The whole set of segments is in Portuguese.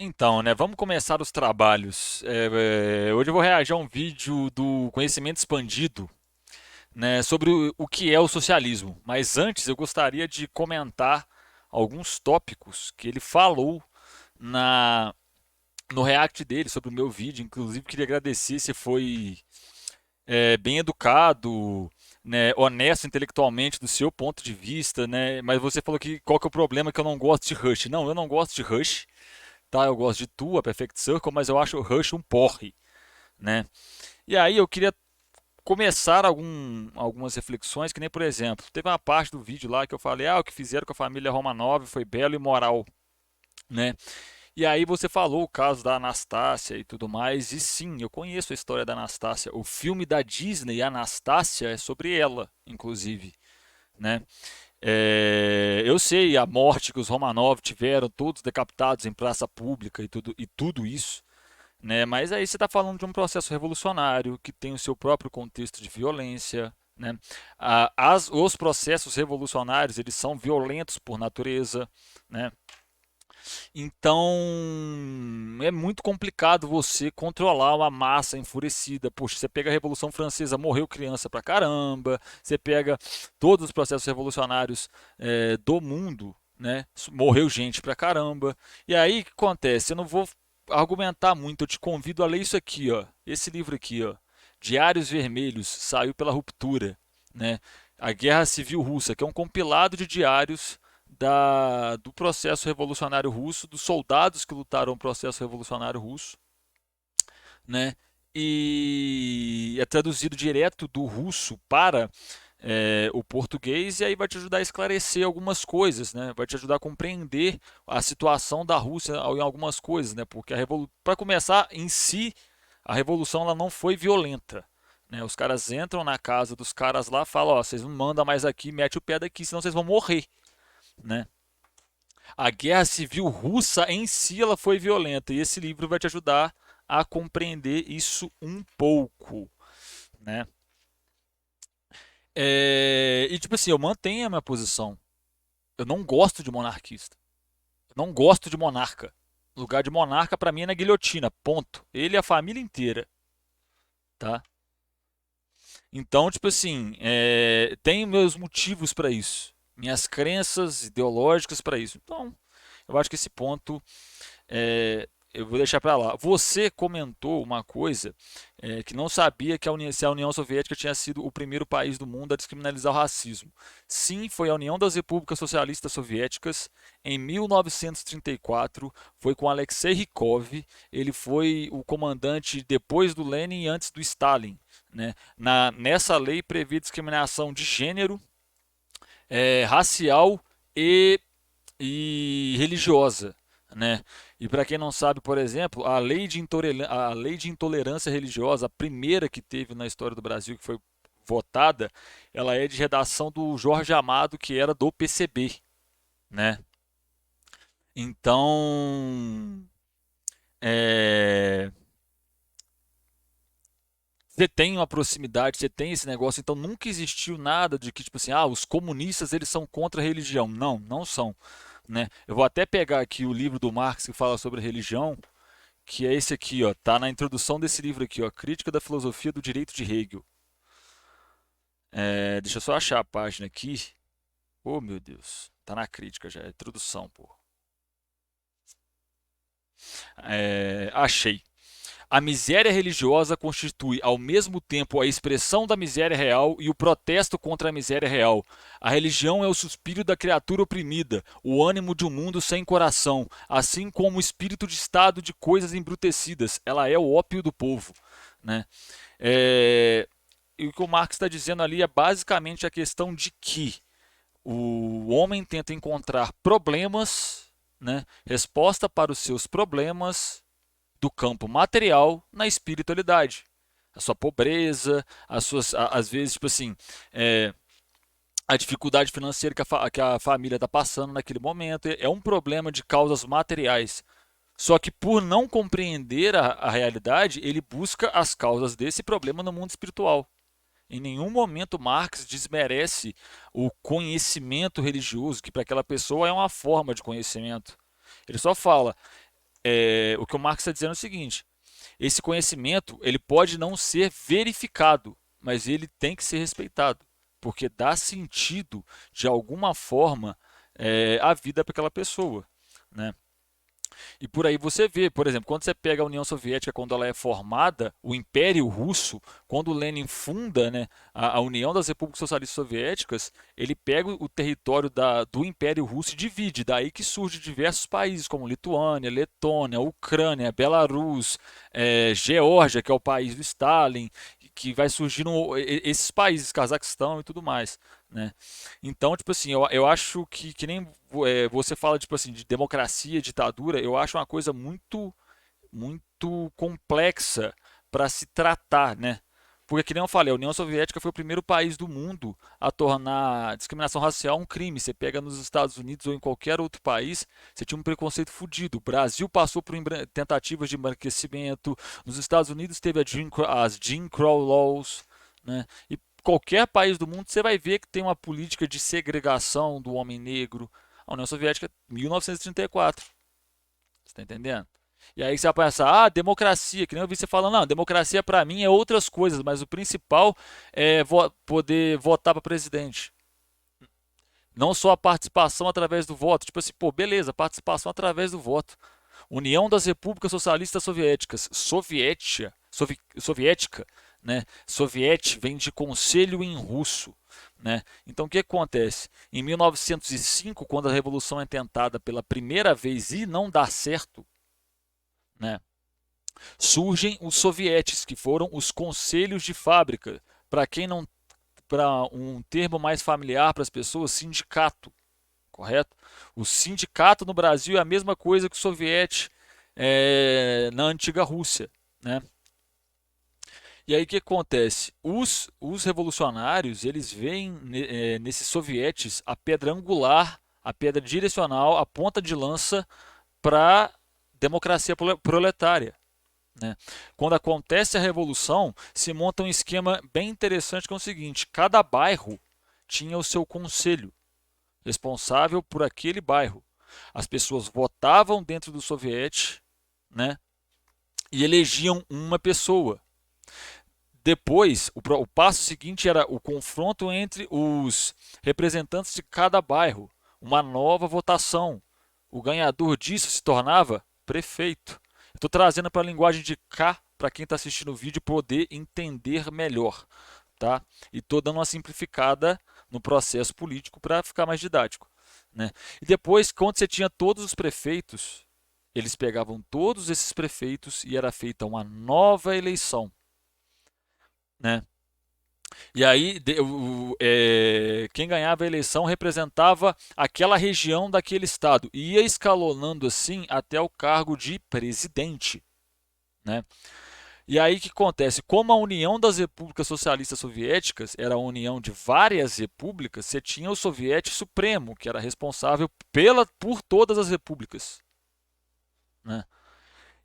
Então, né, vamos começar os trabalhos. Hoje eu vou reagir a um vídeo do Conhecimento Expandido, né, sobre o que é o socialismo. Mas antes eu gostaria de comentar alguns tópicos que ele falou na, no react dele sobre o meu vídeo. Inclusive, queria agradecer se foi bem educado, né, honesto intelectualmente do seu ponto de vista, né? Mas você falou que qual que é o problema que eu não gosto de Rush. Não, eu não gosto de Rush, tá? Eu gosto de Tu, a Perfect Circle, mas eu acho o Rush um porre, né? E aí eu queria começar algumas reflexões, que nem por exemplo, teve uma parte do vídeo lá que eu falei, o que fizeram com a família Romanov foi belo e moral, né? E aí você falou o caso da Anastácia e tudo mais, e sim, eu conheço a história da Anastácia. O filme da Disney, Anastácia, é sobre ela, inclusive, né? Eu sei a morte que os Romanov tiveram, todos decapitados em praça pública e tudo isso, né? Mas aí você está falando de um processo revolucionário que tem o seu próprio contexto de violência, né? Os processos revolucionários eles são violentos por natureza, né? Então é muito complicado você controlar uma massa enfurecida. Poxa, você pega a Revolução Francesa, morreu criança pra caramba. Você pega todos os processos revolucionários do mundo, né? Morreu gente pra caramba. E aí o que acontece? Eu não vou argumentar muito, eu te convido a ler isso aqui, ó. Esse livro aqui, ó. Diários Vermelhos, saiu pela Ruptura, né? A Guerra Civil Russa, que é um compilado de diários do processo revolucionário russo, dos soldados que lutaram no processo revolucionário russo, né? E é traduzido direto do russo para o português e aí vai te ajudar a esclarecer algumas coisas, né? Vai te ajudar a compreender a situação da Rússia em algumas coisas, né? Porque para começar, em si, a revolução ela não foi violenta. Né? Os caras entram na casa dos caras lá, falam, ó, vocês não mandam mais aqui, mete o pé daqui, senão vocês vão morrer, né? A guerra civil russa em si ela foi violenta e esse livro vai te ajudar a compreender isso um pouco, né? E tipo assim, eu mantenho a minha posição. Eu não gosto de monarquista. Eu não gosto de monarca. O lugar de monarca para mim é na guilhotina, ponto. Ele e a família inteira, tá? Então, tipo assim, tem meus motivos para isso, minhas crenças ideológicas para isso. Então, eu acho que esse ponto eu vou deixar para lá. Você comentou uma coisa que não sabia que se a União Soviética tinha sido o primeiro país do mundo a descriminalizar o racismo. Sim, foi a União das Repúblicas Socialistas Soviéticas em 1934. Foi com Alexei Rykov. Ele foi o comandante depois do Lenin e antes do Stalin. Né? Nessa lei previa discriminação de gênero, racial e religiosa, né? E para quem não sabe, por exemplo, a lei de intolerância religiosa, a primeira que teve na história do Brasil, que foi votada, ela é de redação do Jorge Amado, que era do PCB, né? Então, é, você tem uma proximidade, você tem esse negócio, então nunca existiu nada de que, tipo assim, os comunistas eles são contra a religião. Não, não são. Né? Eu vou até pegar aqui o livro do Marx que fala sobre religião, que é esse aqui, ó, tá na introdução desse livro aqui, ó, Crítica da Filosofia do Direito de Hegel. Deixa eu só achar a página aqui. Oh, meu Deus, tá na crítica já, é introdução, pô. Achei. A miséria religiosa constitui ao mesmo tempo a expressão da miséria real e o protesto contra a miséria real. A religião é o suspiro da criatura oprimida, o ânimo de um mundo sem coração, assim como o espírito de estado de coisas embrutecidas. Ela é o ópio do povo. Né? E o que o Marx está dizendo ali é basicamente a questão de que o homem tenta encontrar problemas, né, resposta para os seus problemas do campo material na espiritualidade. A sua pobreza, às vezes, tipo assim, a dificuldade financeira que a família está passando naquele momento. É um problema de causas materiais. Só que por não compreender a realidade, ele busca as causas desse problema no mundo espiritual. Em nenhum momento Marx desmerece o conhecimento religioso, que para aquela pessoa é uma forma de conhecimento. Ele só fala, o que o Marx está dizendo é o seguinte: esse conhecimento ele pode não ser verificado, mas ele tem que ser respeitado, porque dá sentido de alguma forma à vida para aquela pessoa, né? E por aí você vê, por exemplo, quando você pega a União Soviética, quando ela é formada, o Império Russo, quando Lenin funda, né, a União das Repúblicas Socialistas Soviéticas, ele pega o território do Império Russo e divide. Daí que surgem diversos países, como Lituânia, Letônia, Ucrânia, Belarus, Geórgia, que é o país do Stalin, que vai surgindo esses países, Cazaquistão e tudo mais, né? Então, tipo assim, eu acho que nem você fala, tipo assim, de democracia, ditadura, eu acho uma coisa muito complexa para se tratar, né? Porque, que nem eu falei, a União Soviética foi o primeiro país do mundo a tornar a discriminação racial um crime. Você pega nos Estados Unidos ou em qualquer outro país, você tinha um preconceito fudido. O Brasil passou por tentativas de embranquecimento. Nos Estados Unidos teve as Jim Crow Laws, né? E qualquer país do mundo você vai ver que tem uma política de segregação do homem negro. A União Soviética, 1934. Você está entendendo? E aí você vai pensar, democracia, que nem eu vi você falando, não, democracia para mim é outras coisas, mas o principal é poder votar para presidente. Não só a participação através do voto. Tipo assim, pô, beleza, participação através do voto. União das Repúblicas Socialistas Soviéticas, soviética, né? Soviet vem de conselho em russo, né? Então o que acontece? Em 1905, quando a revolução é tentada pela primeira vez e não dá certo, né? Surgem os sovietes, que foram os conselhos de fábrica. Para quem não, para um termo mais familiar para as pessoas, sindicato, correto? O sindicato no Brasil é a mesma coisa que o soviete na antiga Rússia, né? E aí o que acontece? Os revolucionários, eles veem nesses sovietes a pedra angular, a pedra direcional, a ponta de lança para a democracia proletária, né? Quando acontece a revolução, se monta um esquema bem interessante que é o seguinte: cada bairro tinha o seu conselho responsável por aquele bairro. As pessoas votavam dentro do soviete, né? E elegiam uma pessoa. Depois, o passo seguinte era o confronto entre os representantes de cada bairro, uma nova votação. O ganhador disso se tornava prefeito. Estou trazendo para a linguagem de cá, para quem está assistindo o vídeo poder entender melhor, tá? E estou dando uma simplificada no processo político para ficar mais didático, né? E depois, quando você tinha todos os prefeitos, eles pegavam todos esses prefeitos e era feita uma nova eleição, né? E aí, quem ganhava a eleição representava aquela região daquele estado. E ia escalonando assim até o cargo de presidente, né? E aí o que acontece? Como a União das Repúblicas Socialistas Soviéticas era a união de várias repúblicas, você tinha o Soviete Supremo, que era responsável por todas as repúblicas, né?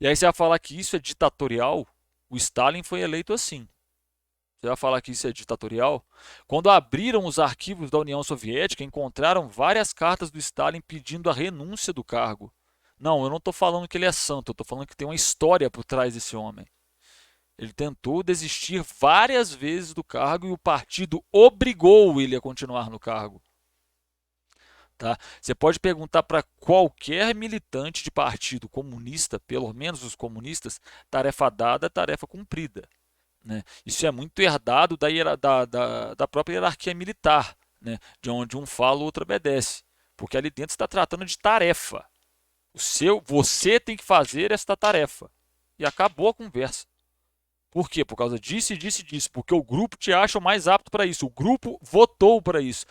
E aí você vai falar que isso é ditatorial? O Stalin foi eleito assim. Você vai falar que isso é ditatorial? Quando abriram os arquivos da União Soviética, encontraram várias cartas do Stalin pedindo a renúncia do cargo. Não, eu não estou falando que ele é santo, eu estou falando que tem uma história por trás desse homem. Ele tentou desistir várias vezes do cargo e o partido obrigou ele a continuar no cargo. Tá? Você pode perguntar para qualquer militante de partido comunista, pelo menos os comunistas, tarefa dada, tarefa cumprida, né? Isso é muito herdado da própria hierarquia militar, né? De onde um fala, o outro obedece. Porque ali dentro está tratando de tarefa. Você tem que fazer esta tarefa. E acabou a conversa. Por quê? Por causa disso e disso e disso. Porque o grupo te acha o mais apto para isso. O grupo votou para isso.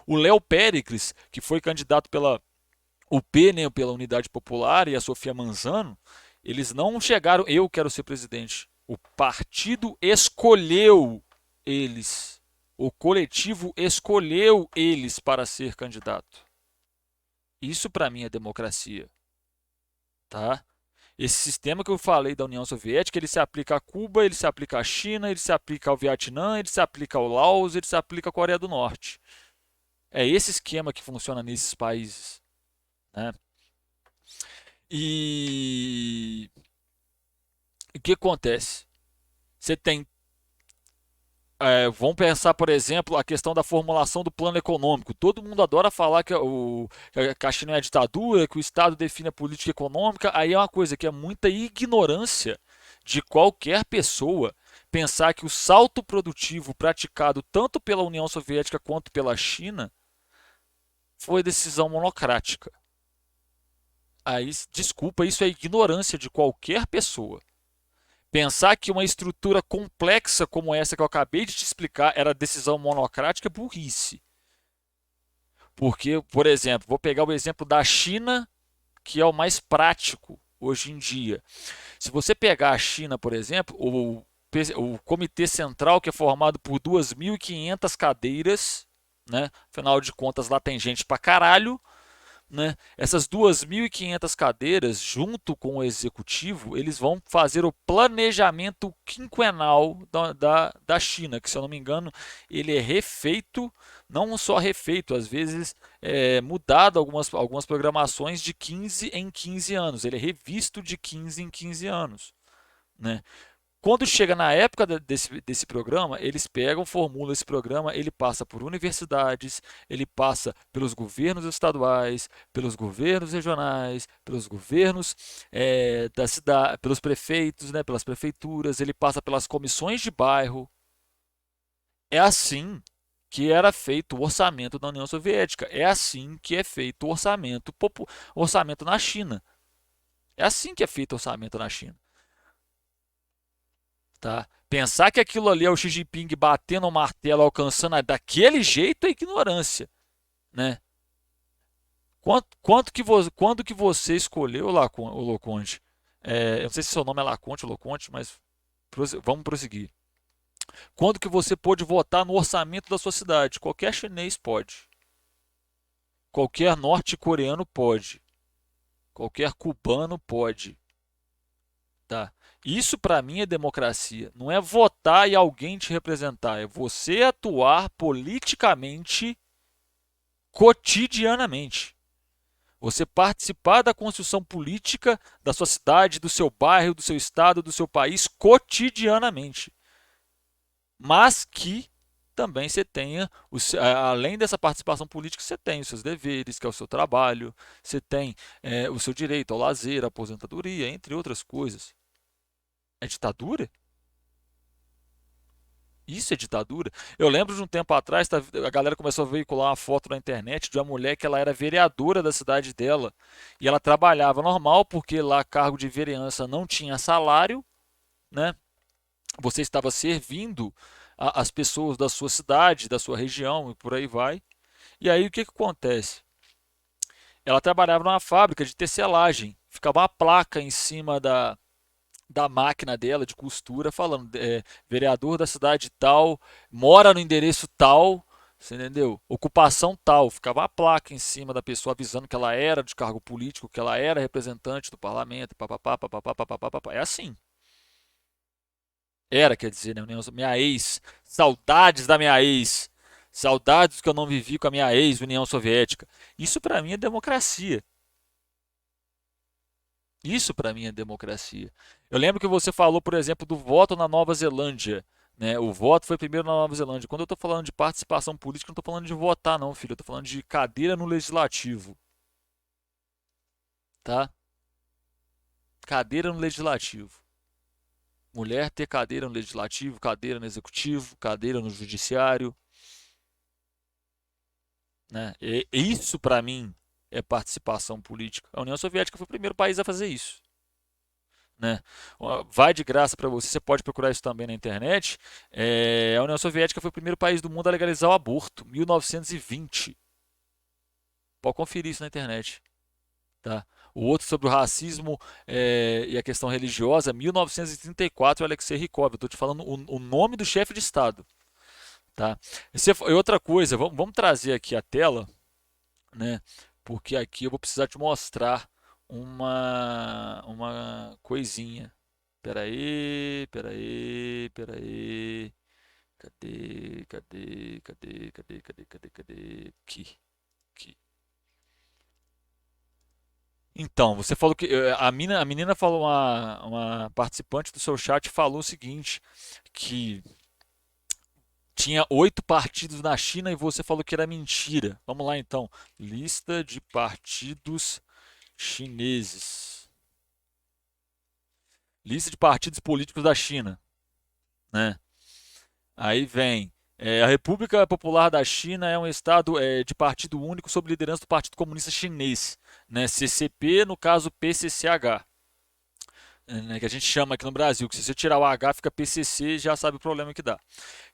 O Léo Péricles, que foi candidato pela UP, né, pela Unidade Popular, e a Sofia Manzano, eles não chegaram, eu quero ser presidente. O partido escolheu eles. O coletivo escolheu eles para ser candidato. Isso para mim é democracia, tá? Esse sistema que eu falei da União Soviética, ele se aplica a Cuba, ele se aplica à China, ele se aplica ao Vietnã, ele se aplica ao Laos, ele se aplica à Coreia do Norte. É esse esquema que funciona nesses países, né? E o que acontece? Você tem vamos pensar, por exemplo, a questão da formulação do plano econômico. Todo mundo adora falar que a China é a ditadura, que o Estado define a política econômica. Aí é uma coisa que é muita ignorância de qualquer pessoa pensar que o salto produtivo praticado tanto pela União Soviética quanto pela China foi decisão monocrática. Aí, desculpa, isso é ignorância de qualquer pessoa. Pensar que uma estrutura complexa como essa que eu acabei de te explicar era decisão monocrática é burrice. Porque, por exemplo, vou pegar o exemplo da China, que é o mais prático hoje em dia. Se você pegar a China, por exemplo, o Comitê Central, que é formado por 2.500 cadeiras, né? Afinal de contas, lá tem gente pra caralho, né? Essas 2.500 cadeiras, junto com o executivo, eles vão fazer o planejamento quinquenal da China, que se eu não me engano, ele é refeito, não só refeito, às vezes mudado algumas programações de 15 em 15 anos, ele é revisto de 15 em 15 anos. Né? Quando chega na época desse programa, eles pegam, formulam esse programa, ele passa por universidades, ele passa pelos governos estaduais, pelos governos regionais, pelos governos da cidade, pelos prefeitos, né, pelas prefeituras, ele passa pelas comissões de bairro. É assim que era feito o orçamento da União Soviética. É assim que é feito o orçamento na China. É assim que é feito o orçamento na China. Tá? Pensar que aquilo ali é o Xi Jinping batendo o martelo, alcançando daquele jeito é ignorância, né? Quando que você escolheu o Loconte? Eu não sei se seu nome é Laconte ou Loconte, mas vamos prosseguir. Quando que você pôde votar no orçamento da sua cidade? Qualquer chinês pode. Qualquer norte-coreano pode. Qualquer cubano pode. Tá? Isso para mim é democracia. Não é votar e alguém te representar. É você atuar politicamente cotidianamente. Você participar da construção política da sua cidade, do seu bairro, do seu estado, do seu país cotidianamente. Mas que também você tenha, além dessa participação política, você tem os seus deveres, que é o seu trabalho, você tem o seu direito ao lazer, à aposentadoria, entre outras coisas. É ditadura? Isso é ditadura? Eu lembro de um tempo atrás, a galera começou a veicular uma foto na internet de uma mulher que ela era vereadora da cidade dela. E ela trabalhava normal, porque lá cargo de vereança não tinha salário, né? Você estava servindo as pessoas da sua cidade, da sua região e por aí vai. E aí o que acontece? Ela trabalhava numa fábrica de tecelagem. Ficava uma placa em cima da máquina dela de costura, falando, vereador da cidade tal, mora no endereço tal, você entendeu? Ocupação tal, ficava a placa em cima da pessoa avisando que ela era de cargo político, que ela era representante do parlamento, papapá, papapá, papapá, papapá. É assim. Era, quer dizer, né? Minha ex, saudades da minha ex, saudades que eu não vivi com a minha ex, União Soviética. Isso para mim é democracia. Isso para mim é democracia. Eu lembro que você falou, por exemplo, do voto na Nova Zelândia. Né? O voto foi primeiro na Nova Zelândia. Quando eu estou falando de participação política, eu não estou falando de votar, não, filho. Eu estou falando de cadeira no legislativo. Tá? Cadeira no legislativo. Mulher ter cadeira no legislativo, cadeira no executivo, cadeira no judiciário. Né? E isso, para mim, é participação política. A União Soviética foi o primeiro país a fazer isso. Né? Vai de graça para você, você pode procurar isso também na internet. A União Soviética foi o primeiro país do mundo a legalizar o aborto, 1920. Pode conferir isso na internet. Tá? O outro sobre o racismo e a questão religiosa, 1934, Alexei Rykov. Eu estou te falando o nome do chefe de Estado. Tá? E outra coisa, vamos trazer aqui a tela, né? Porque aqui eu vou precisar te mostrar uma coisinha. Pera aí. Cadê? Aqui, aqui. Então, você falou que a menina falou, uma participante do seu chat falou o seguinte, que tinha 8 partidos na China e você falou que era mentira. Vamos lá então. Lista de partidos chineses. Lista de partidos políticos da China, né? Aí vem. A República Popular da China é um estado de partido único sob liderança do Partido Comunista Chinês, né? CCP, no caso PCCH. Né, que a gente chama aqui no Brasil, que se você tirar o H fica PCC, já sabe o problema que dá.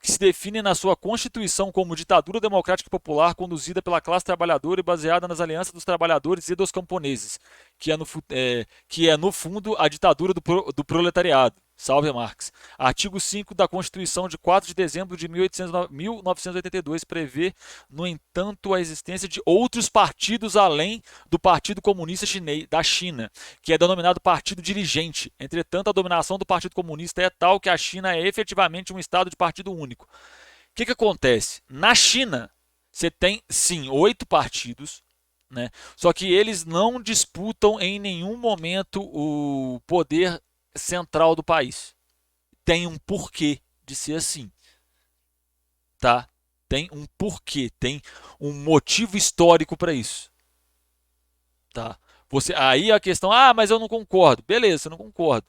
Que se define na sua Constituição como ditadura democrática e popular conduzida pela classe trabalhadora e baseada nas alianças dos trabalhadores e dos camponeses, que é no fundo a ditadura do proletariado. Salve Marx. Artigo 5 da Constituição de 4 de dezembro de 1982 prevê, no entanto, a existência de outros partidos além do Partido Comunista Chinês, da China, que é denominado Partido Dirigente. Entretanto, a dominação do Partido Comunista é tal que a China é efetivamente um estado de partido único. O que acontece? Na China, você tem, sim, 8 partidos, né? Só que eles não disputam em nenhum momento o poder central do país. Tem um porquê de ser assim, tá? Tem um porquê, tem um motivo histórico para isso, tá? Aí a questão, mas eu não concordo. Beleza, eu não concordo,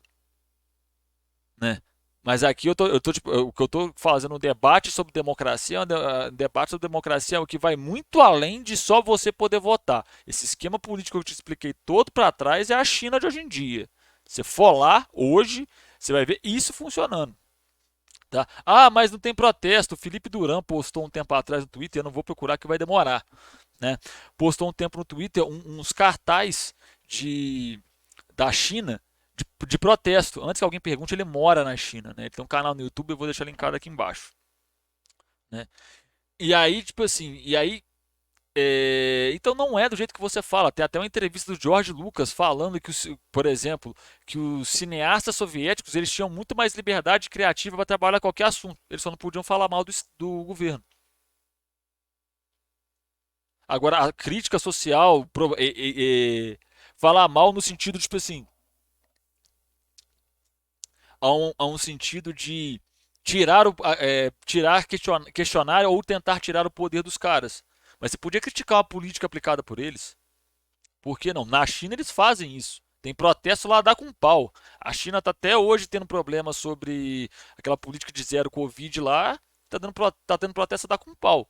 né? Mas aqui tipo, o que eu tô fazendo um debate sobre democracia, debate sobre democracia é o que vai muito além de só você poder votar. Esse esquema político que eu te expliquei todo para trás é a China de hoje em dia. Você for lá hoje, você vai ver isso funcionando. Tá? Mas não tem protesto. O Felipe Duran postou um tempo atrás no Twitter, eu não vou procurar que vai demorar, né? Postou um tempo no Twitter uns cartazes de, da China de protesto. Antes que alguém pergunte, ele mora na China, né? Ele tem um canal no YouTube, eu vou deixar linkado aqui embaixo, né? E aí, tipo assim, então não é do jeito que você fala. Tem até uma entrevista do George Lucas falando que, por exemplo, que os cineastas soviéticos eles tinham muito mais liberdade criativa para trabalhar qualquer assunto. Eles só não podiam falar mal do governo. Agora, a crítica social, falar mal no sentido, tipo assim, a um sentido de questionar ou tentar tirar o poder dos caras. Mas você podia criticar uma política aplicada por eles. Por que não? Na China eles fazem isso. Tem protesto lá, dá com um pau. A China está até hoje tendo problema sobre aquela política de zero Covid lá. Tá tendo protesto, dá com um pau,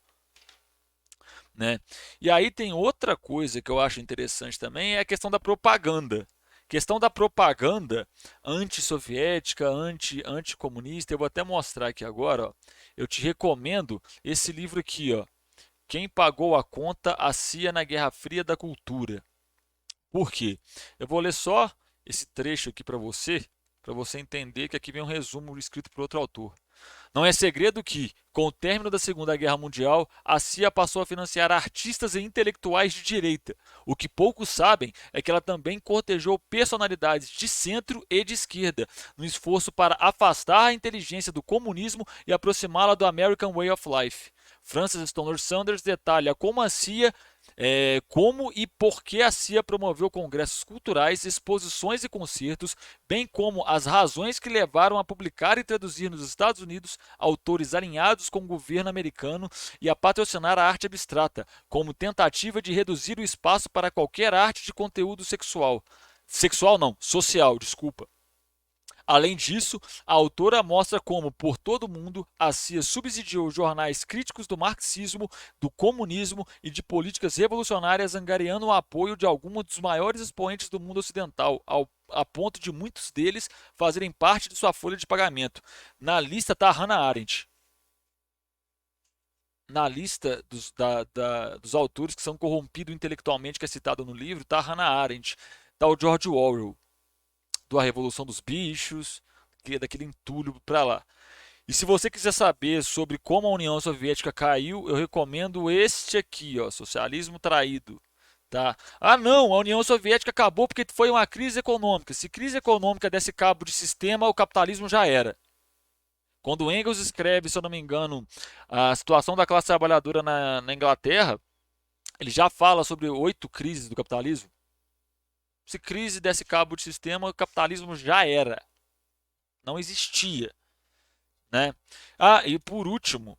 né? E aí tem outra coisa que eu acho interessante também, é a questão da propaganda. Questão da propaganda antissoviética, anticomunista. Eu vou até mostrar aqui agora, ó. Eu te recomendo esse livro aqui, ó. Quem pagou a conta, a CIA na Guerra Fria da Cultura. Por quê? Eu vou ler só esse trecho aqui para você entender que aqui vem um resumo escrito por outro autor. Não é segredo que, com o término da Segunda Guerra Mundial, a CIA passou a financiar artistas e intelectuais de direita. O que poucos sabem é que ela também cortejou personalidades de centro e de esquerda, no esforço para afastar a inteligência do comunismo e aproximá-la do American Way of Life. Francis Stoner Sanders detalha como e por que a CIA promoveu congressos culturais, exposições e concertos, bem como as razões que levaram a publicar e traduzir nos Estados Unidos autores alinhados com o governo americano e a patrocinar a arte abstrata, como tentativa de reduzir o espaço para qualquer arte de conteúdo sexual. Sexual não, social, desculpa. Além disso, a autora mostra como, por todo o mundo, a CIA subsidiou jornais críticos do marxismo, do comunismo e de políticas revolucionárias, angariando o apoio de alguns dos maiores expoentes do mundo ocidental, a ponto de muitos deles fazerem parte de sua folha de pagamento. Na lista está Hannah Arendt. Na lista dos autores que são corrompidos intelectualmente, que é citado no livro, está Hannah Arendt, está o George Orwell, da Revolução dos Bichos, daquele entulho para lá. E se você quiser saber sobre como a União Soviética caiu, eu recomendo este aqui, ó, Socialismo Traído. Tá? Não, a União Soviética acabou porque foi uma crise econômica. Se crise econômica desse cabo de sistema, o capitalismo já era. Quando Engels escreve, se eu não me engano, a situação da classe trabalhadora na Inglaterra, ele já fala sobre 8 crises do capitalismo. Se crise desse cabo de sistema, o capitalismo já era. Não existia, né? Ah, e por último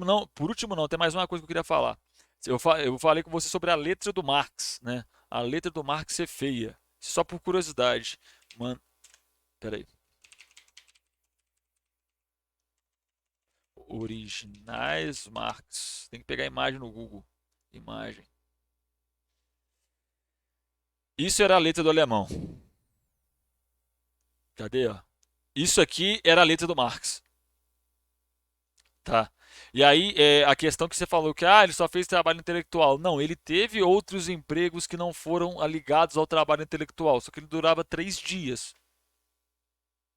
não, tem mais uma coisa que eu queria falar. Eu falei com você sobre a letra do Marx, né? A letra do Marx é feia. Só por curiosidade. Mano, peraí. Originais Marx. Tem que pegar a imagem no Google. Imagem. Isso era a letra do alemão. Cadê, ó? Isso aqui era a letra do Marx. Tá. E aí, a questão que você falou que ele só fez trabalho intelectual. Não, ele teve outros empregos que não foram ligados ao trabalho intelectual, só que ele durava 3 dias,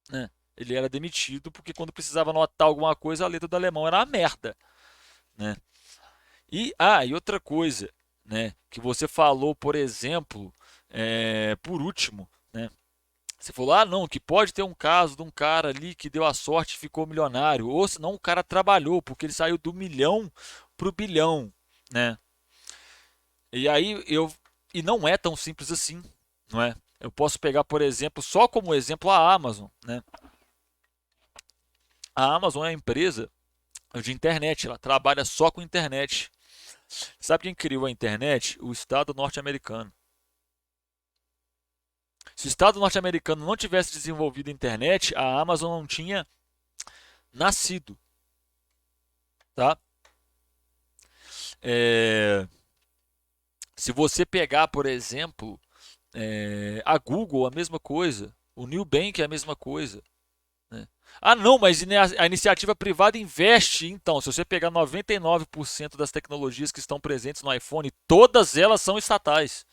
né? Ele era demitido porque quando precisava anotar alguma coisa, a letra do alemão era uma merda, né? E outra coisa, né, que você falou, por exemplo, por último, né? Você falou, não, que pode ter um caso de um cara ali que deu a sorte e ficou milionário. Ou senão o cara trabalhou, porque ele saiu do milhão pro bilhão, né? E aí eu. E não é tão simples assim, não é? Eu posso pegar, por exemplo, só como exemplo a Amazon, né? A Amazon é uma empresa de internet, ela trabalha só com internet. Sabe quem criou a internet? O Estado norte-americano. Se o Estado norte-americano não tivesse desenvolvido a internet, a Amazon não tinha nascido, tá? É, se você pegar, por exemplo, a Google, a mesma coisa, o Nubank é a mesma coisa, né? Não, mas a iniciativa privada investe. Então, se você pegar 99% das tecnologias que estão presentes no iPhone, todas elas são estatais.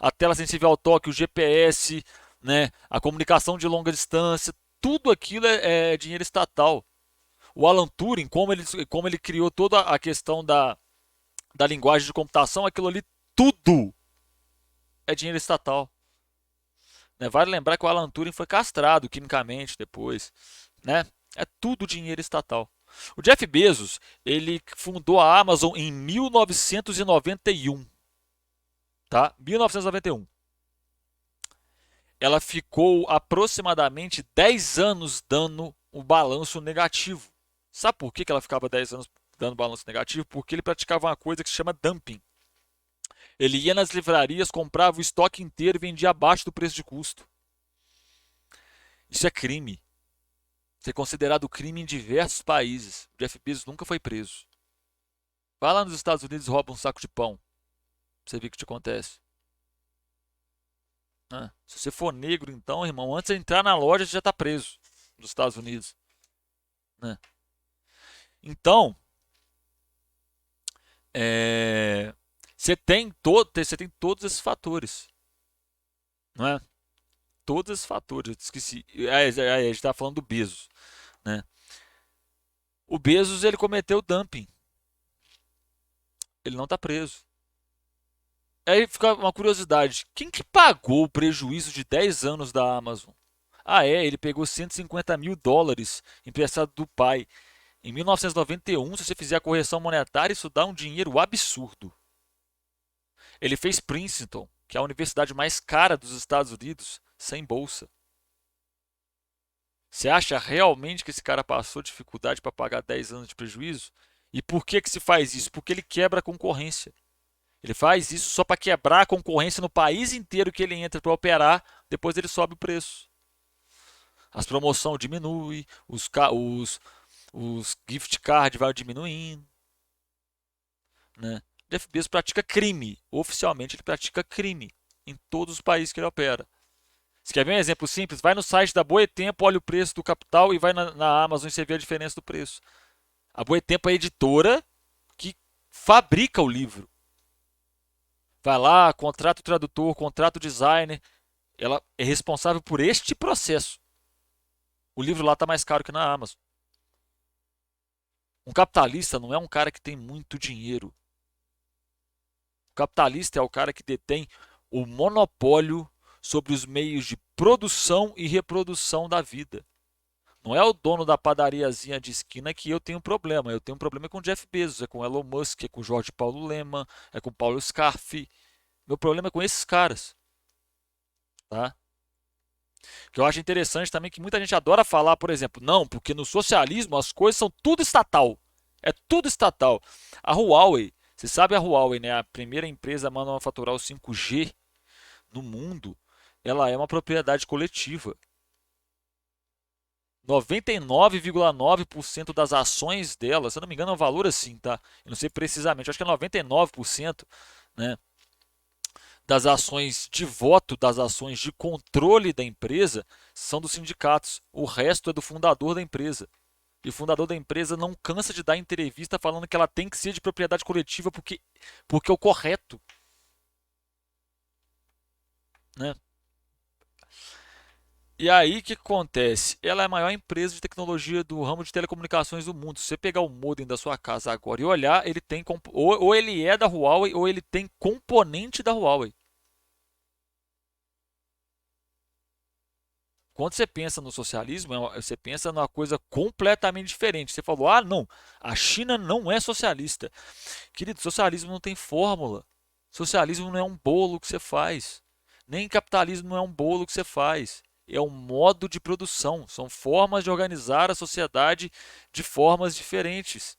A tela sensível ao toque, o GPS, né, a comunicação de longa distância, tudo aquilo é dinheiro estatal. O Alan Turing, como ele criou toda a questão da linguagem de computação, aquilo ali tudo é dinheiro estatal. Né? Vale lembrar que o Alan Turing foi castrado quimicamente depois. Né? É tudo dinheiro estatal. O Jeff Bezos, ele fundou a Amazon em 1991. Tá? 1991. Ela ficou aproximadamente 10 anos dando um balanço negativo. Sabe por que ela ficava 10 anos dando balanço negativo? Porque ele praticava uma coisa que se chama dumping. Ele ia nas livrarias, comprava o estoque inteiro e vendia abaixo do preço de custo. Isso é crime. Isso é considerado crime em diversos países. O Jeff Bezos nunca foi preso. Vai lá nos Estados Unidos e rouba um saco de pão. Pra você ver o que te acontece. Se você for negro, então, irmão, antes de entrar na loja, você já está preso nos Estados Unidos. Né? Então, você tem todos esses fatores. Não é? Todos esses fatores. Eu esqueci. A gente está falando do Bezos. Né? O Bezos ele cometeu dumping. Ele não está preso. Aí fica uma curiosidade: quem que pagou o prejuízo de 10 anos da Amazon? Ele pegou 150 mil dólares emprestado do pai. Em 1991, se você fizer a correção monetária, isso dá um dinheiro absurdo. Ele fez Princeton, que é a universidade mais cara dos Estados Unidos, sem bolsa. Você acha realmente que esse cara passou dificuldade para pagar 10 anos de prejuízo? E por que se faz isso? Porque ele quebra a concorrência. Ele faz isso só para quebrar a concorrência no país inteiro que ele entra para operar, depois ele sobe o preço. As promoções diminuem, os gift cards vão diminuindo. Né? Jeff Bezos pratica crime. Oficialmente ele pratica crime em todos os países que ele opera. Você quer ver um exemplo simples? Vai no site da Boetempo, olha o preço do capital e vai na Amazon e você vê a diferença do preço. A Boetempo é a editora que fabrica o livro. Vai lá, contrata o tradutor, contrata o designer. Ela é responsável por este processo. O livro lá está mais caro que na Amazon. Um capitalista não é um cara que tem muito dinheiro. O capitalista é o cara que detém o monopólio sobre os meios de produção e reprodução da vida. Não é o dono da padariazinha de esquina que eu tenho problema. Eu tenho problema com o Jeff Bezos, é com o Elon Musk, é com o Jorge Paulo Lemann, é com o Paulo Scarfe. Meu problema é com esses caras, tá? Que eu acho interessante também que muita gente adora falar, por exemplo, não, porque no socialismo as coisas são tudo estatal. É tudo estatal. A Huawei, você sabe a Huawei, né? A primeira empresa a manufaturar o 5G no mundo, ela é uma propriedade coletiva. 99,9% das ações dela, se eu não me engano, é um valor assim, tá? Eu não sei precisamente, acho que é 99%, né, das ações de voto, das ações de controle da empresa, são dos sindicatos. O resto é do fundador da empresa. E o fundador da empresa não cansa de dar entrevista falando que ela tem que ser de propriedade coletiva porque é o correto, né? E aí o que acontece? Ela é a maior empresa de tecnologia do ramo de telecomunicações do mundo. Se você pegar o modem da sua casa agora e olhar, ele tem ou ele é da Huawei ou ele tem componente da Huawei. Quando você pensa no socialismo, você pensa numa coisa completamente diferente. Você falou: "Ah, não, a China não é socialista". Querido, socialismo não tem fórmula. Socialismo não é um bolo que você faz. Nem capitalismo não é um bolo que você faz. É um modo de produção. São formas de organizar a sociedade de formas diferentes.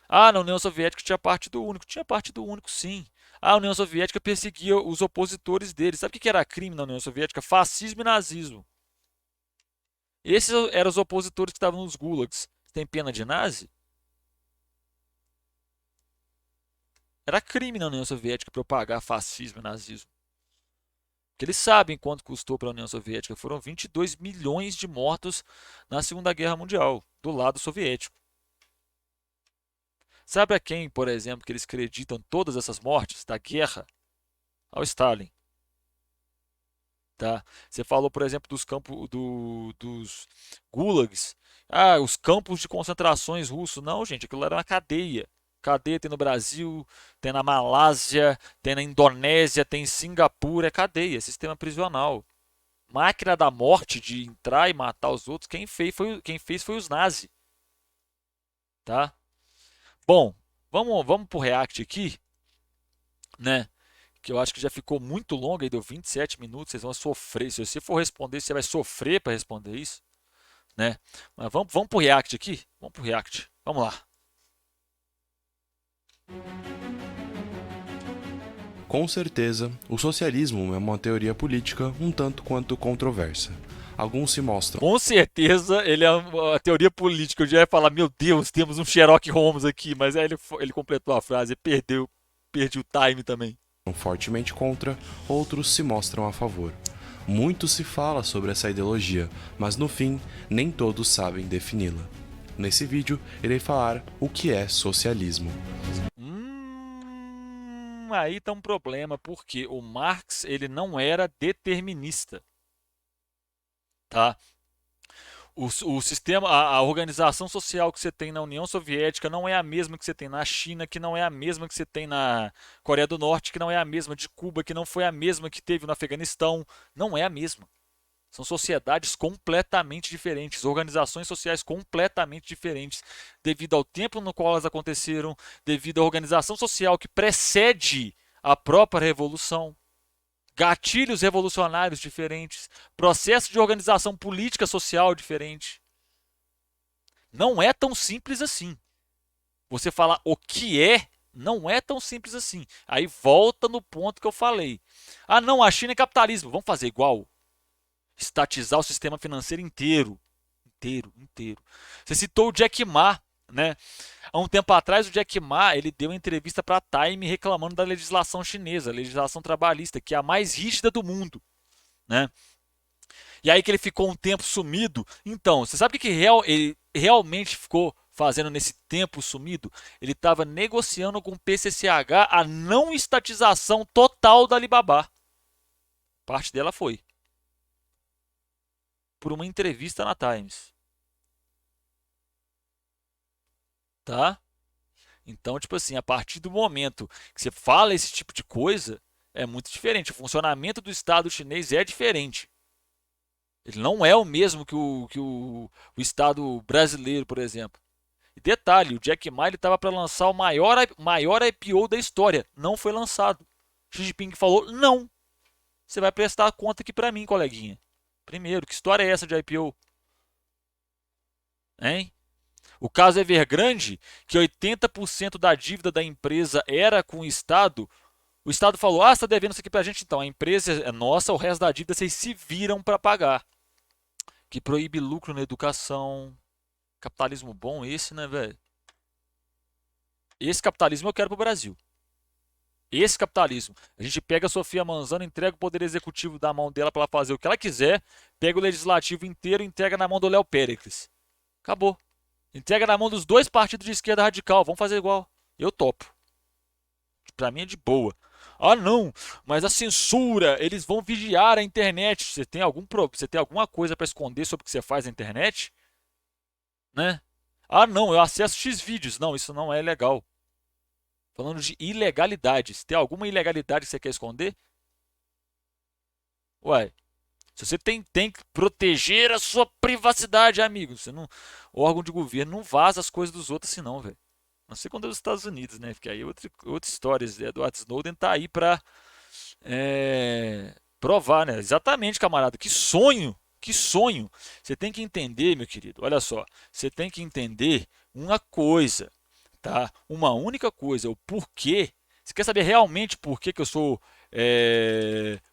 Ah, na União Soviética tinha Partido Único. Tinha Partido Único, sim. A União Soviética perseguia os opositores deles. Sabe o que era crime na União Soviética? Fascismo e nazismo. Esses eram os opositores que estavam nos gulags. Tem pena de nazi? Era crime na União Soviética propagar fascismo e nazismo. Que eles sabem quanto custou para a União Soviética. Foram 22 milhões de mortos na Segunda Guerra Mundial, do lado soviético. Sabe a quem, por exemplo, que eles acreditam todas essas mortes da guerra? Ao Stalin. Tá? Você falou, por exemplo, dos campos dos gulags. Ah, os campos de concentrações russos. Não, gente, aquilo era uma cadeia. Cadeia tem no Brasil, tem na Malásia, tem na Indonésia, tem em Singapura, é cadeia, sistema prisional. Máquina da morte de entrar e matar os outros, quem fez foi os nazis, tá? Bom, vamos pro React aqui, né? Que eu acho que já ficou muito longo, aí deu 27 minutos, vocês vão sofrer. Se você for responder, você vai sofrer para responder isso, né? Mas vamos pro React aqui? Vamos pro React. Vamos lá. Com certeza, o socialismo é uma teoria política um tanto quanto controversa. Alguns se mostram Com certeza ele é uma teoria política. Eu já ia falar, meu Deus, temos um Sherlock Holmes aqui, mas aí ele completou a frase e perdi o time também. fortemente contra, outros se mostram a favor. Muito se fala sobre essa ideologia, mas no fim, nem todos sabem defini-la. Nesse vídeo, irei falar o que é socialismo. Aí tá um problema, porque o Marx ele não era determinista, tá? O sistema, a organização social que você tem na União Soviética não é a mesma que você tem na China, que não é a mesma que você tem na Coreia do Norte, que não é a mesma de Cuba, que não foi a mesma que teve no Afeganistão. Não é a mesma. São sociedades completamente diferentes, organizações sociais completamente diferentes, devido ao tempo no qual elas aconteceram, devido à organização social que precede a própria revolução, gatilhos revolucionários diferentes, processo de organização política social diferente. Não é tão simples assim. Você falar o que é, não é tão simples assim. Aí volta no ponto que eu falei. Ah, não, a China é capitalismo. Vamos fazer igual? Estatizar o sistema financeiro inteiro. Inteiro, inteiro. Você citou o Jack Ma, né? Há um tempo atrás, o Jack Ma ele deu uma entrevista para a Time reclamando da legislação chinesa, a legislação trabalhista, que é a mais rígida do mundo, né? E aí que ele ficou um tempo sumido. Então, você sabe o que ele realmente ficou fazendo nesse tempo sumido? Ele estava negociando com o PCCH a não estatização total da Alibaba. Parte dela foi por uma entrevista na Times, tá? Então, tipo assim, a partir do momento que você fala esse tipo de coisa, é muito diferente. O funcionamento do Estado chinês é diferente. Ele não é o mesmo que o Estado brasileiro, por exemplo. E detalhe, o Jack Ma estava para lançar o maior IPO da história. Não foi lançado. Xi Jinping falou: não, você vai prestar conta aqui para mim, coleguinha. Primeiro, que história é essa de IPO? Hein? O caso Evergrande, que 80% da dívida da empresa era com o Estado falou: ah, você está devendo isso aqui para a gente, então a empresa é nossa, o resto da dívida vocês se viram para pagar. Que proíbe lucro na educação. Capitalismo bom esse, né, velho? Esse capitalismo eu quero pro Brasil. Esse capitalismo. A gente pega a Sofia Manzano, entrega o poder executivo da mão dela para ela fazer o que ela quiser, pega o legislativo inteiro e entrega na mão do Léo Péricles. Acabou. Entrega na mão dos dois partidos de esquerda radical. Vamos fazer igual. Eu topo. Pra mim é de boa. Ah, não, mas a censura, eles vão vigiar a internet. Você tem alguma coisa para esconder sobre o que você faz na internet? Né? Ah, não, eu acesso X vídeos. Não, isso não é legal. Falando de ilegalidade. Se tem alguma ilegalidade que você quer esconder? Ué, se você tem que proteger a sua privacidade, amigo. Você não, o órgão de governo não vaza as coisas dos outros assim, não, velho. Não sei quando é os Estados Unidos, né? Porque aí outra história. Edward Snowden tá aí pra provar, né? Exatamente, camarada. Que sonho! Que sonho! Você tem que entender, meu querido. Olha só. Você tem que entender uma coisa, tá? Uma única coisa. O porquê. Você quer saber realmente por que eu sou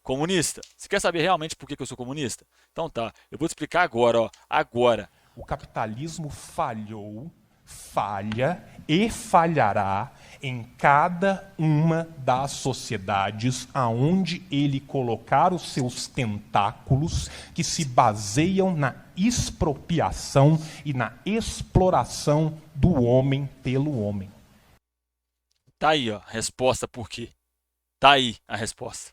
comunista? Você quer saber realmente por que eu sou comunista? Então tá. Eu vou te explicar agora, ó. Agora. O capitalismo falhou, falha e falhará em cada uma das sociedades aonde ele colocar os seus tentáculos que se baseiam na expropriação e na exploração do homem pelo homem. Tá aí, ó. Resposta por quê? Tá aí a resposta.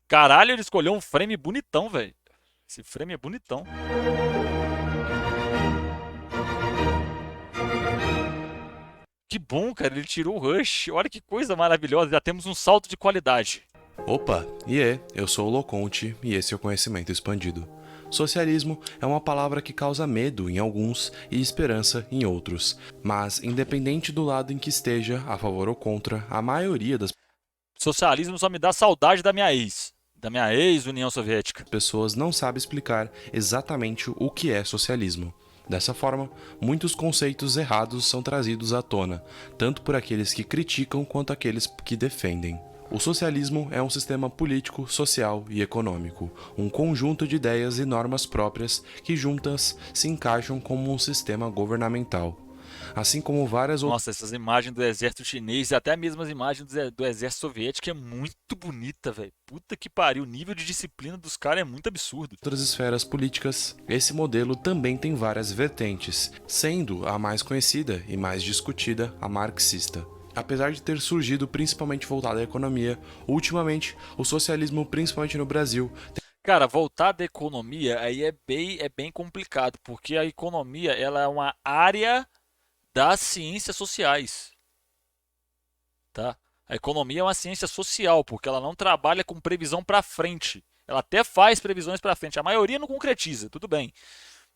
Caralho, ele escolheu um frame bonitão, velho. Esse frame é bonitão. Que bom, cara. Ele tirou o Rush. Olha que coisa maravilhosa. Já temos um salto de qualidade. Opa, eu sou o Loconte e esse é o Conhecimento Expandido. Socialismo é uma palavra que causa medo em alguns e esperança em outros, mas independente do lado em que esteja, a favor ou contra, a maioria das Socialismo só me dá saudade da minha ex. Da minha ex-União Soviética. pessoas não sabem explicar exatamente o que é socialismo. Dessa forma, muitos conceitos errados são trazidos à tona, tanto por aqueles que criticam quanto aqueles que defendem. O socialismo é um sistema político, social e econômico, um conjunto de ideias e normas próprias que juntas se encaixam como um sistema governamental. Assim como várias outras. Nossa, essas imagens do exército chinês e até mesmo as imagens do exército soviético é muito bonita, velho. Puta que pariu, o nível de disciplina dos caras é muito absurdo. Outras esferas políticas, esse modelo também tem várias vertentes, sendo a mais conhecida e mais discutida a marxista. Apesar de ter surgido principalmente voltado à economia, ultimamente o socialismo, principalmente no Brasil, Cara, voltar da economia aí é bem complicado, porque a economia ela é uma área das ciências sociais, tá? A economia é uma ciência social, porque ela não trabalha com previsão para frente. Ela até faz previsões para frente, a maioria não concretiza, tudo bem,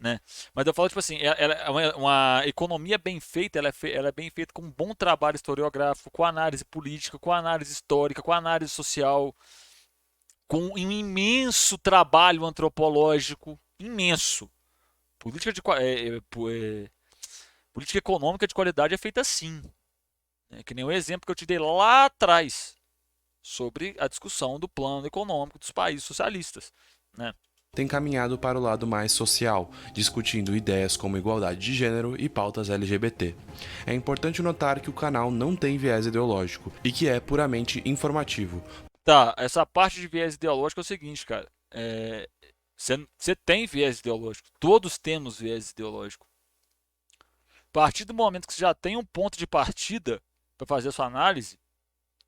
né? Mas eu falo tipo assim, ela é uma economia bem feita, ela é bem feita com um bom trabalho historiográfico, com análise política, com análise histórica, com análise social, com um imenso trabalho antropológico, imenso. Política política econômica de qualidade é feita assim, né? Que nem o exemplo que eu te dei lá atrás sobre a discussão do plano econômico dos países socialistas, né? tem caminhado para o lado mais social, discutindo ideias como igualdade de gênero e pautas LGBT. É importante notar que o canal não tem viés ideológico e que é puramente informativo. Tá, essa parte de viés ideológico é o seguinte, cara. Você tem viés ideológico. Todos temos viés ideológico. A partir do momento que você já tem um ponto de partida para fazer a sua análise,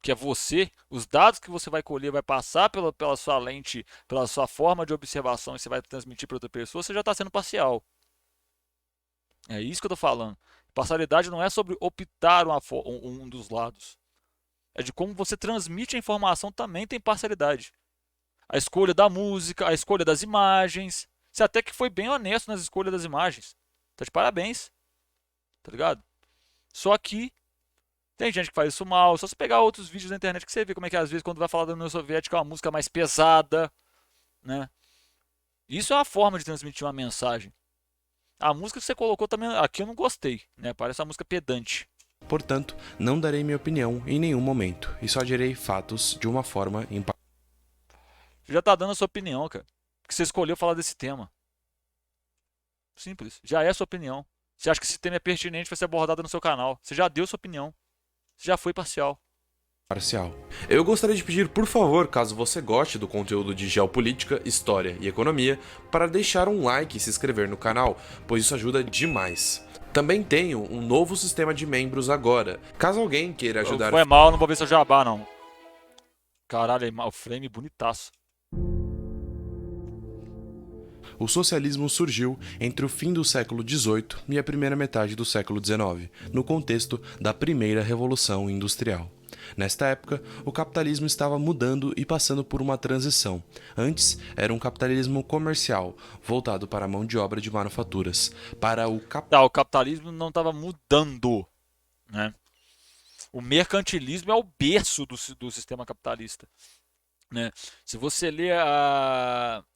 que é você, os dados que você vai colher vai passar pela sua lente, pela sua forma de observação e você vai transmitir para outra pessoa, você já está sendo parcial. É isso que eu estou falando. Parcialidade não é sobre optar um dos lados. É de como você transmite a informação também tem parcialidade. A escolha da música, a escolha das imagens. Você até que foi bem honesto nas escolhas das imagens. Tá de parabéns, tá ligado? Só que tem gente que faz isso mal. Só você pegar outros vídeos na internet que você vê como é que às vezes quando vai falar da União Soviética é uma música mais pesada, né? Isso é uma forma de transmitir uma mensagem. A música que você colocou também aqui eu não gostei, né? Parece uma música pedante. Portanto, não darei minha opinião em nenhum momento e só direi fatos de uma forma imparcial. Você já tá dando a sua opinião, cara. Porque você escolheu falar desse tema. Simples. Já é a sua opinião. Você acha que esse tema é pertinente para ser abordado no seu canal. Você já deu sua opinião. Você já foi parcial. Eu gostaria de pedir, por favor, caso você goste do conteúdo de geopolítica, história e economia, para deixar um like e se inscrever no canal, pois isso ajuda demais. Também tenho um novo sistema de membros agora. Caso alguém queira ajudar... Foi mal, não vou ver seu jabá, não. Caralho, o frame bonitaço. O socialismo surgiu entre o fim do século XVIII e a primeira metade do século XIX, no contexto da primeira Revolução Industrial. Nesta época, o capitalismo estava mudando e passando por uma transição. Antes, era um capitalismo comercial, voltado para a mão de obra de manufaturas. Para o o capitalismo não estava mudando, né? O mercantilismo é o berço do sistema capitalista. Né? Se você lê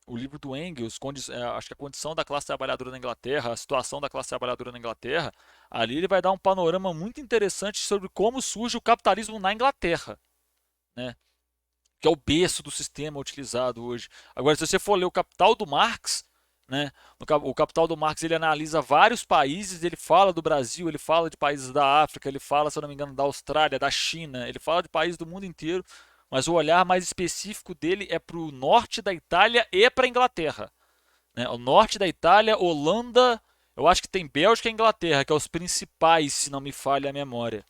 o livro do Engels, acho que a condição da classe trabalhadora na Inglaterra, a situação da classe trabalhadora na Inglaterra, ali ele vai dar um panorama muito interessante sobre como surge o capitalismo na Inglaterra, né? Que é o berço do sistema utilizado hoje. Agora, se você for ler o Capital do Marx, né? O Capital do Marx ele analisa vários países, ele fala do Brasil, ele fala de países da África, ele fala, se eu não me engano, da Austrália, da China, ele fala de países do mundo inteiro. Mas o olhar mais específico dele é para o norte da Itália e para a Inglaterra. Né? O norte da Itália, Holanda, eu acho que tem Bélgica e Inglaterra, que são os principais, se não me falha a memória.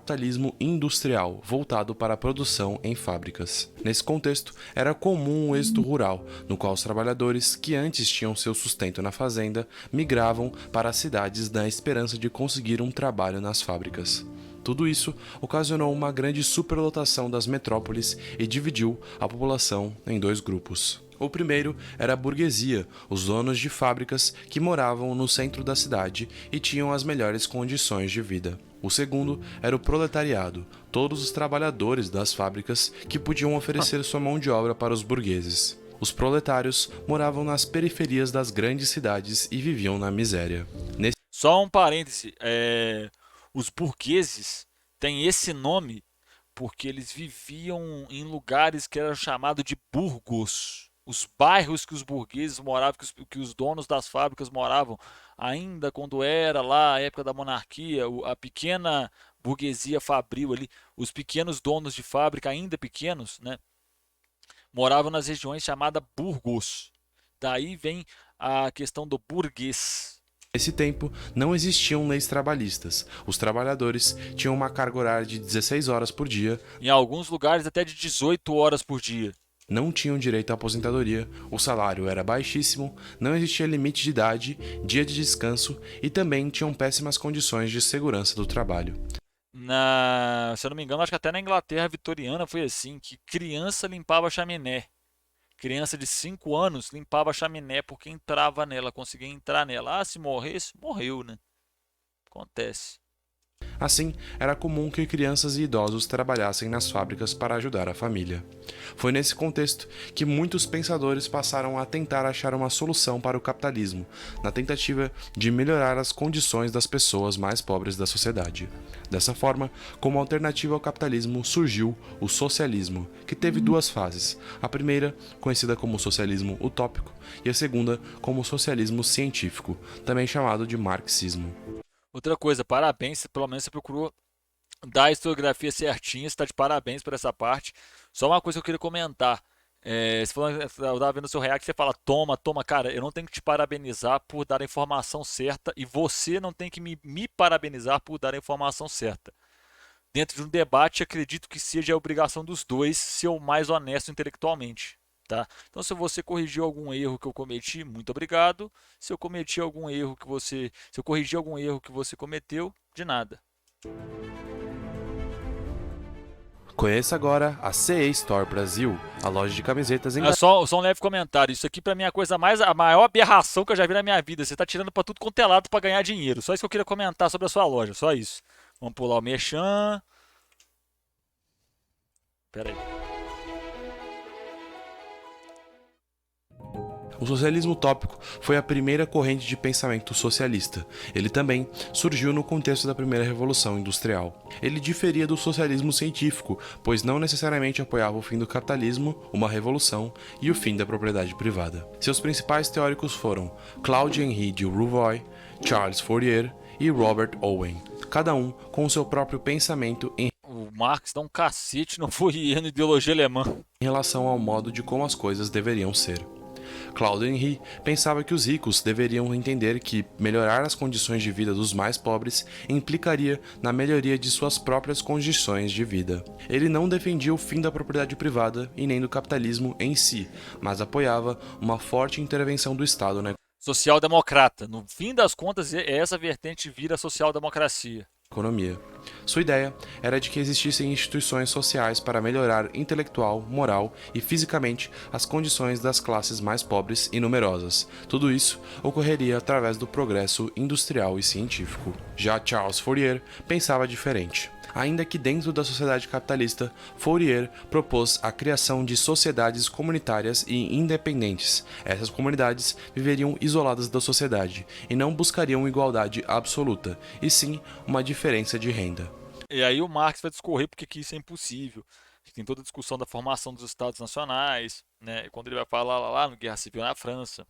Capitalismo industrial, voltado para a produção em fábricas. Nesse contexto, era comum o êxodo rural, no qual os trabalhadores, que antes tinham seu sustento na fazenda, migravam para as cidades na esperança de conseguir um trabalho nas fábricas. Tudo isso ocasionou uma grande superlotação das metrópoles e dividiu a população em dois grupos. O primeiro era a burguesia, os donos de fábricas que moravam no centro da cidade e tinham as melhores condições de vida. O segundo era o proletariado, todos os trabalhadores das fábricas que podiam oferecer sua mão de obra para os burgueses. Os proletários moravam nas periferias das grandes cidades e viviam na miséria. Só um parêntese, os burgueses têm esse nome porque eles viviam em lugares que eram chamados de burgos. Os bairros que os burgueses moravam, que os donos das fábricas moravam, ainda quando era lá a época da monarquia, a pequena burguesia fabril ali, os pequenos donos de fábrica, ainda pequenos, né, moravam nas regiões chamadas burgos. Daí vem a questão do burguês. Nesse tempo, não existiam leis trabalhistas. Os trabalhadores tinham uma carga horária de 16 horas por dia. Em alguns lugares até de 18 horas por dia. Não tinham direito à aposentadoria, o salário era baixíssimo, não existia limite de idade, dia de descanso e também tinham péssimas condições de segurança do trabalho. Se eu não me engano, acho que até na Inglaterra vitoriana foi assim, que criança limpava a chaminé. Criança de 5 anos limpava a chaminé porque entrava nela, conseguia entrar nela. Ah, se morresse, morreu, né? Acontece. Assim, era comum que crianças e idosos trabalhassem nas fábricas para ajudar a família. Foi nesse contexto que muitos pensadores passaram a tentar achar uma solução para o capitalismo, na tentativa de melhorar as condições das pessoas mais pobres da sociedade. Dessa forma, como alternativa ao capitalismo, surgiu o socialismo, que teve duas fases. A primeira, conhecida como socialismo utópico, e a segunda como socialismo científico, também chamado de marxismo. Outra coisa, parabéns, pelo menos você procurou dar a historiografia certinha, você está de parabéns por essa parte. Só uma coisa que eu queria comentar. Você falou, eu estava vendo o seu react, você fala, toma, cara, eu não tenho que te parabenizar por dar a informação certa e você não tem que me parabenizar por dar a informação certa. Dentro de um debate, acredito que seja a obrigação dos dois ser o mais honesto intelectualmente. Tá? Então, se você corrigiu algum erro que eu cometi, muito obrigado. Se eu cometi algum erro se eu corrigi algum erro que você cometeu, de nada. Conheça agora a CA Store Brasil, a loja de camisetas em Só um leve comentário. Isso aqui pra mim é a maior aberração que eu já vi na minha vida. Você tá tirando pra tudo quanto é lado pra ganhar dinheiro. Só isso que eu queria comentar sobre a sua loja, só isso. Vamos pular o Merchan. Pera aí. O socialismo utópico foi a primeira corrente de pensamento socialista. Ele também surgiu no contexto da primeira revolução industrial. Ele diferia do socialismo científico, pois não necessariamente apoiava o fim do capitalismo, uma revolução e o fim da propriedade privada. Seus principais teóricos foram Claude-Henri de Rouvoy, Charles Fourier e Robert Owen, cada um com o seu próprio pensamento O Marx dá um cacete no Fourier na ideologia alemã. em relação ao modo de como as coisas deveriam ser. Claude-Henri pensava que os ricos deveriam entender que melhorar as condições de vida dos mais pobres implicaria na melhoria de suas próprias condições de vida. Ele não defendia o fim da propriedade privada e nem do capitalismo em si, mas apoiava uma forte intervenção do Estado na Social-democrata. No fim das contas, essa vertente vira social-democracia. economia. Sua ideia era de que existissem instituições sociais para melhorar intelectual, moral e fisicamente as condições das classes mais pobres e numerosas. Tudo isso ocorreria através do progresso industrial e científico. Já Charles Fourier pensava diferente. Ainda que dentro da sociedade capitalista, Fourier propôs a criação de sociedades comunitárias e independentes. Essas comunidades viveriam isoladas da sociedade e não buscariam igualdade absoluta, e sim uma diferença de renda. E aí o Marx vai discorrer porque que isso é impossível. Tem toda a discussão da formação dos estados nacionais, né? Quando ele vai falar lá no Guerra Civil na França.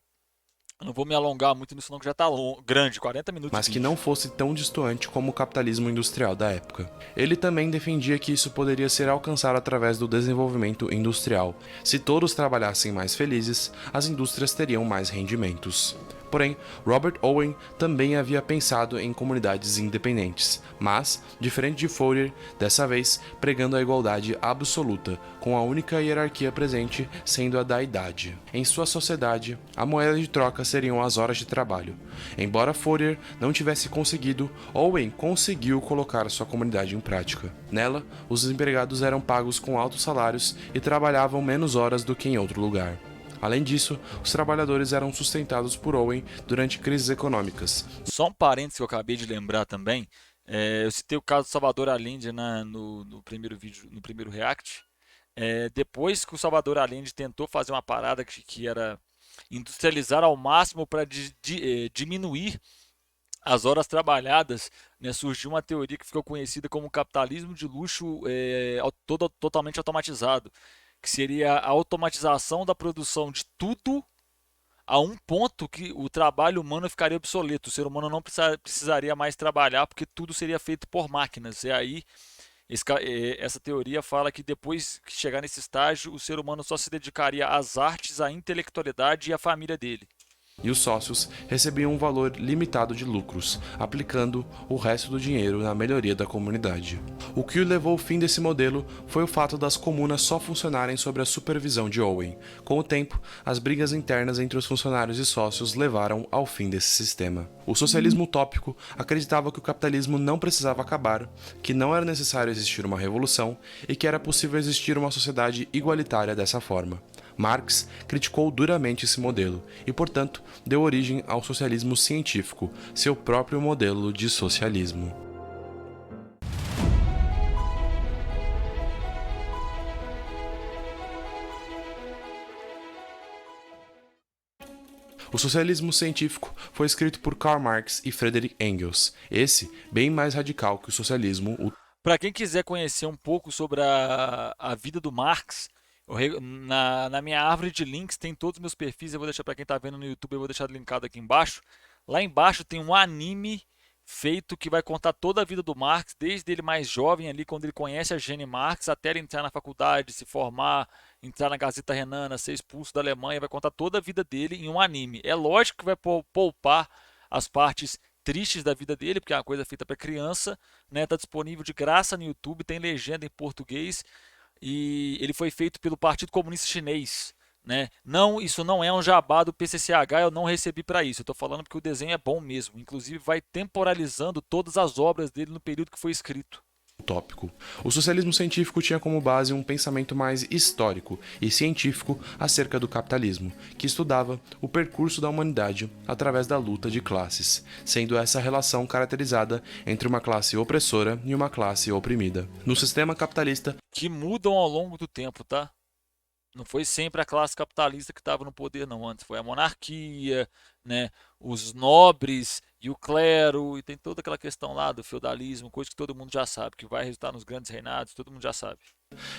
Eu não vou me alongar muito nisso não, que já está grande, 40 minutos. Mas que não fosse tão distante como o capitalismo industrial da época. Ele também defendia que isso poderia ser alcançado através do desenvolvimento industrial. Se todos trabalhassem mais felizes, as indústrias teriam mais rendimentos. Porém, Robert Owen também havia pensado em comunidades independentes, mas, diferente de Fourier, dessa vez pregando a igualdade absoluta, com a única hierarquia presente sendo a da idade. Em sua sociedade, a moeda de troca seriam as horas de trabalho. Embora Fourier não tivesse conseguido, Owen conseguiu colocar sua comunidade em prática. Nela, os empregados eram pagos com altos salários e trabalhavam menos horas do que em outro lugar. Além disso, os trabalhadores eram sustentados por Owen durante crises econômicas. Só um parênteses que eu acabei de lembrar também. Eu citei o caso do Salvador Allende no primeiro vídeo, no primeiro React. Depois que o Salvador Allende tentou fazer uma parada que era industrializar ao máximo para diminuir as horas trabalhadas, né, surgiu uma teoria que ficou conhecida como capitalismo de luxo totalmente automatizado, que seria a automatização da produção de tudo a um ponto que o trabalho humano ficaria obsoleto. O ser humano não precisaria mais trabalhar porque tudo seria feito por máquinas. E aí, essa teoria fala que depois que chegar nesse estágio, o ser humano só se dedicaria às artes, à intelectualidade e à família dele. E os sócios recebiam um valor limitado de lucros, aplicando o resto do dinheiro na melhoria da comunidade. O que levou ao fim desse modelo foi o fato das comunas só funcionarem sob a supervisão de Owen. Com o tempo, as brigas internas entre os funcionários e sócios levaram ao fim desse sistema. O socialismo utópico acreditava que o capitalismo não precisava acabar, que não era necessário existir uma revolução e que era possível existir uma sociedade igualitária dessa forma. Marx criticou duramente esse modelo e, portanto, deu origem ao socialismo científico, seu próprio modelo de socialismo. O socialismo científico foi escrito por Karl Marx e Friedrich Engels, esse bem mais radical que o socialismo. Para quem quiser conhecer um pouco sobre a vida do Marx, na minha árvore de links tem todos os meus perfis, eu vou deixar para quem está vendo no YouTube, eu vou deixar linkado aqui embaixo. Lá embaixo tem um anime feito que vai contar toda a vida do Marx, desde ele mais jovem ali, quando ele conhece a Jenny Marx, até ele entrar na faculdade, se formar, entrar na Gazeta Renana, ser expulso da Alemanha, vai contar toda a vida dele em um anime. É lógico que vai poupar as partes tristes da vida dele, porque é uma coisa feita para criança, né? Tá disponível de graça no YouTube, tem legenda em português. E ele foi feito pelo Partido Comunista Chinês, né? Não, isso não é um jabá do PCCH, eu não recebi para isso. Eu estou falando porque o desenho é bom mesmo. Inclusive vai temporalizando todas as obras dele no período que foi escrito. utópico. O socialismo científico tinha como base um pensamento mais histórico e científico acerca do capitalismo, que estudava o percurso da humanidade através da luta de classes, sendo essa relação caracterizada entre uma classe opressora e uma classe oprimida. No sistema capitalista, Que mudam ao longo do tempo, tá? Não foi sempre a classe capitalista que estava no poder, não. Antes foi a monarquia, né? Os nobres e o clero, e tem toda aquela questão lá do feudalismo, coisa que todo mundo já sabe, que vai resultar nos grandes reinados, todo mundo já sabe.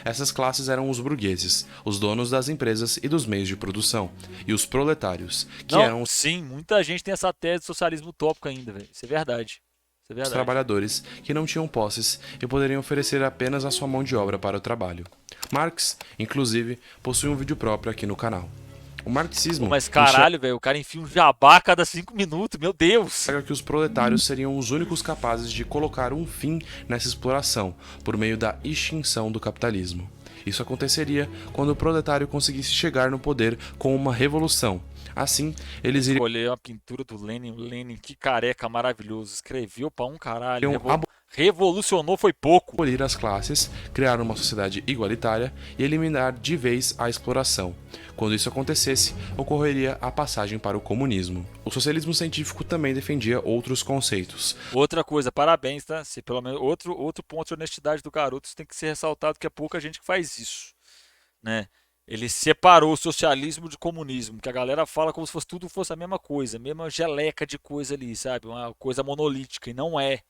essas classes eram os burgueses, os donos das empresas e dos meios de produção, e os proletários, que Não, eram os sim, muita gente tem essa tese de socialismo utópico ainda, velho. Isso é verdade. Isso é verdade. trabalhadores que não tinham posses e poderiam oferecer apenas a sua mão de obra para o trabalho. Marx, inclusive, possui um vídeo próprio aqui no canal. O marxismo Mas caralho, velho, o cara enfia um jabá a cada 5 minutos, meu Deus. enxerga que os proletários seriam os únicos capazes de colocar um fim nessa exploração por meio da extinção do capitalismo. Isso aconteceria quando o proletário conseguisse chegar no poder com uma revolução. Assim, eles iriam Olhei uma pintura do Lenin, o Lenin, que careca maravilhoso. Escreveu pra um caralho. Abo- Revolucionou foi pouco. abolir as classes, criar uma sociedade igualitária e eliminar de vez a exploração. Quando isso acontecesse, ocorreria a passagem para o comunismo. O socialismo científico também defendia outros conceitos. Outra coisa, parabéns, tá? Se pelo menos outro ponto de honestidade do garoto, isso tem que ser ressaltado que é pouca gente que faz isso, né? Ele separou o socialismo de comunismo, que a galera fala como se fosse tudo fosse a mesma coisa, a mesma geleca de coisa ali, sabe? Uma coisa monolítica, e não é,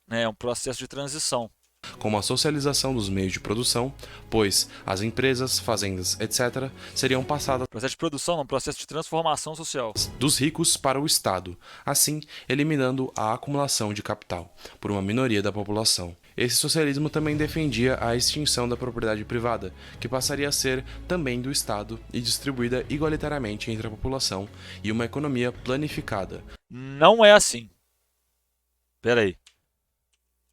né? É um processo de transição. Como a socialização dos meios de produção, pois as empresas, fazendas, etc., seriam passadas Processo de produção, não, processo de transformação social. dos ricos para o Estado, assim eliminando a acumulação de capital por uma minoria da população. Esse socialismo também defendia a extinção da propriedade privada, que passaria a ser também do Estado e distribuída igualitariamente entre a população, e uma economia planificada. Não é assim. Pera aí.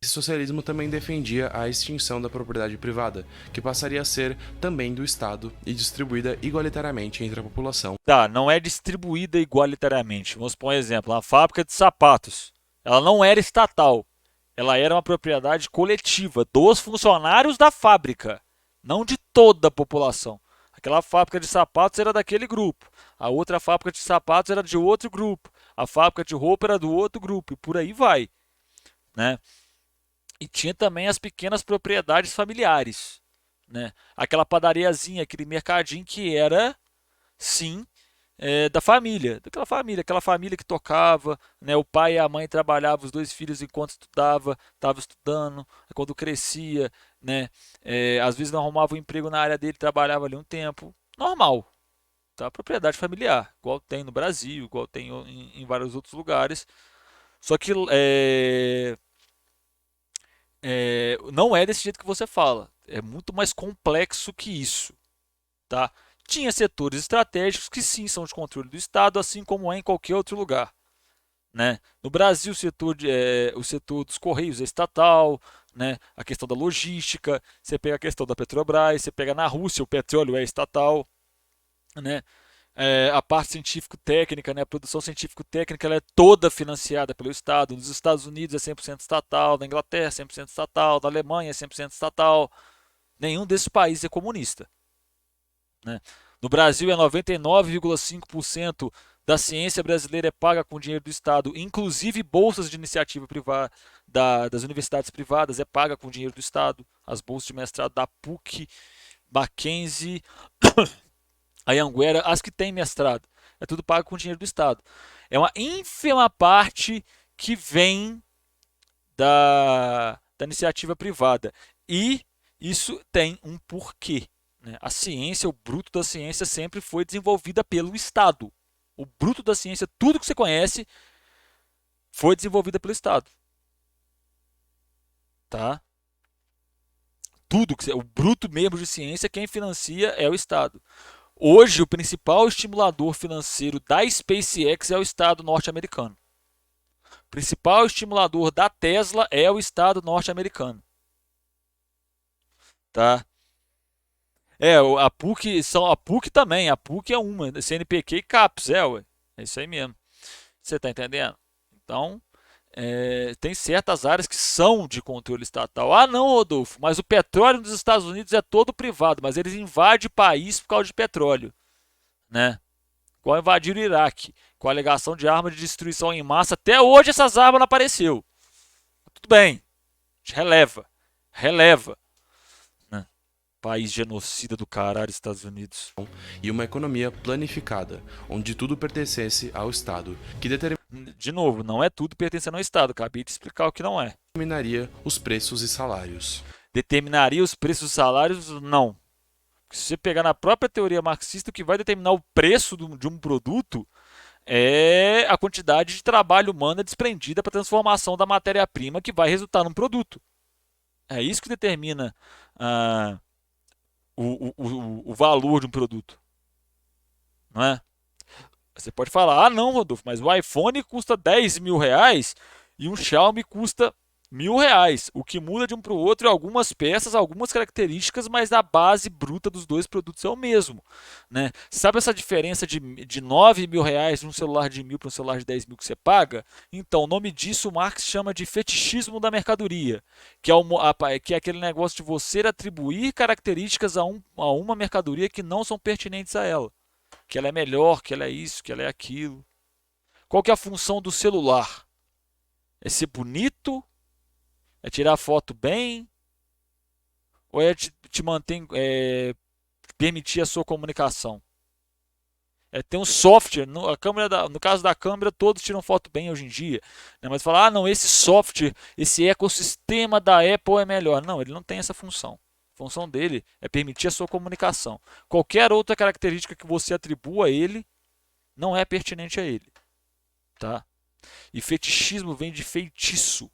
Esse socialismo também defendia a extinção da propriedade privada, que passaria a ser também do Estado e distribuída igualitariamente entre a população. Tá, não é distribuída igualitariamente. Vamos por um exemplo, uma fábrica de sapatos. Ela não era estatal. Ela era uma propriedade coletiva dos funcionários da fábrica, não de toda a população. Aquela fábrica de sapatos era daquele grupo. A outra fábrica de sapatos era de outro grupo. A fábrica de roupa era do outro grupo. E por aí vai, né? E tinha também as pequenas propriedades familiares, né? Aquela padariazinha, aquele mercadinho que era, sim, aquela família que tocava, né? O pai e a mãe trabalhavam, os dois filhos enquanto estava estudando, quando crescia, né? Às vezes não arrumava um emprego na área dele, trabalhava ali um tempo, normal, tá? Propriedade familiar, igual tem no Brasil, igual tem em vários outros lugares, só que não é desse jeito que você fala. É muito mais complexo que isso, tá? Tinha setores estratégicos que sim são de controle do Estado, assim como é em qualquer outro lugar, né? No Brasil, o setor dos Correios é estatal, né? A questão da logística, você pega a questão da Petrobras, você pega na Rússia, o petróleo é estatal, né? A parte científico-técnica, né? A produção científico-técnica ela é toda financiada pelo Estado. Nos Estados Unidos é 100% estatal, na Inglaterra é 100% estatal, na Alemanha é 100% estatal. Nenhum desses países é comunista, né? No Brasil é 99,5% da ciência brasileira é paga com dinheiro do Estado, inclusive bolsas de iniciativa privada das universidades privadas é paga com dinheiro do Estado. As bolsas de mestrado da PUC, Mackenzie, a Anhanguera, as que têm mestrado, é tudo pago com dinheiro do Estado. É uma ínfima parte que vem da iniciativa privada. E isso tem um porquê, né? A ciência, o bruto da ciência sempre foi desenvolvida pelo Estado. O bruto da ciência, tudo que você conhece, foi desenvolvida pelo Estado. Tá? O bruto mesmo de ciência, quem financia é o Estado. Hoje, o principal estimulador financeiro da SpaceX é o Estado norte-americano. O principal estimulador da Tesla é o Estado norte-americano. Tá? A PUC também. A PUC é uma, CNPq e CAPES, ué. É isso aí mesmo. Você tá entendendo? Então, Tem certas áreas que são de controle estatal. Ah, não, Rodolfo, mas o petróleo dos Estados Unidos é todo privado, mas eles invadem o país por causa de petróleo, né? Igual invadiram o Iraque, com a alegação de arma de destruição em massa. Até hoje essas armas não apareceu. Tudo bem, releva, releva, né? País genocida do caralho, Estados Unidos. E uma economia planificada, onde tudo pertencesse ao Estado, que De novo, não é tudo pertencendo ao Estado. Acabei de explicar o que não é. determinaria os preços e salários. Determinaria os preços dos salários? Não. Se você pegar na própria teoria marxista, o que vai determinar o preço de um produto é a quantidade de trabalho humano desprendida para a transformação da matéria-prima que vai resultar num produto. É isso que determina o valor de um produto. Não é? Você pode falar, ah não, Rodolfo, mas o iPhone custa 10 mil reais e um Xiaomi custa R$ 1.000. O que muda de um para o outro é algumas peças, algumas características, mas a base bruta dos dois produtos é o mesmo. Né? Sabe essa diferença de 9 mil reais de um celular de 1.000 para um celular de 10 mil que você paga? Então, o nome disso o Marx chama de fetichismo da mercadoria, que é aquele negócio de você atribuir características a uma mercadoria que não são pertinentes a ela. Que ela é melhor, que ela é isso, que ela é aquilo. Qual que é a função do celular? É ser bonito? É tirar foto bem? Ou é te manter, permitir a sua comunicação? É ter um software, no caso da câmera, todos tiram foto bem hoje em dia. Né? Mas falar, ah não, esse software, esse ecossistema da Apple é melhor. Não, ele não tem essa função. A função dele é permitir a sua comunicação. Qualquer outra característica que você atribua a ele não é pertinente a ele. Tá? E fetichismo vem de feitiço.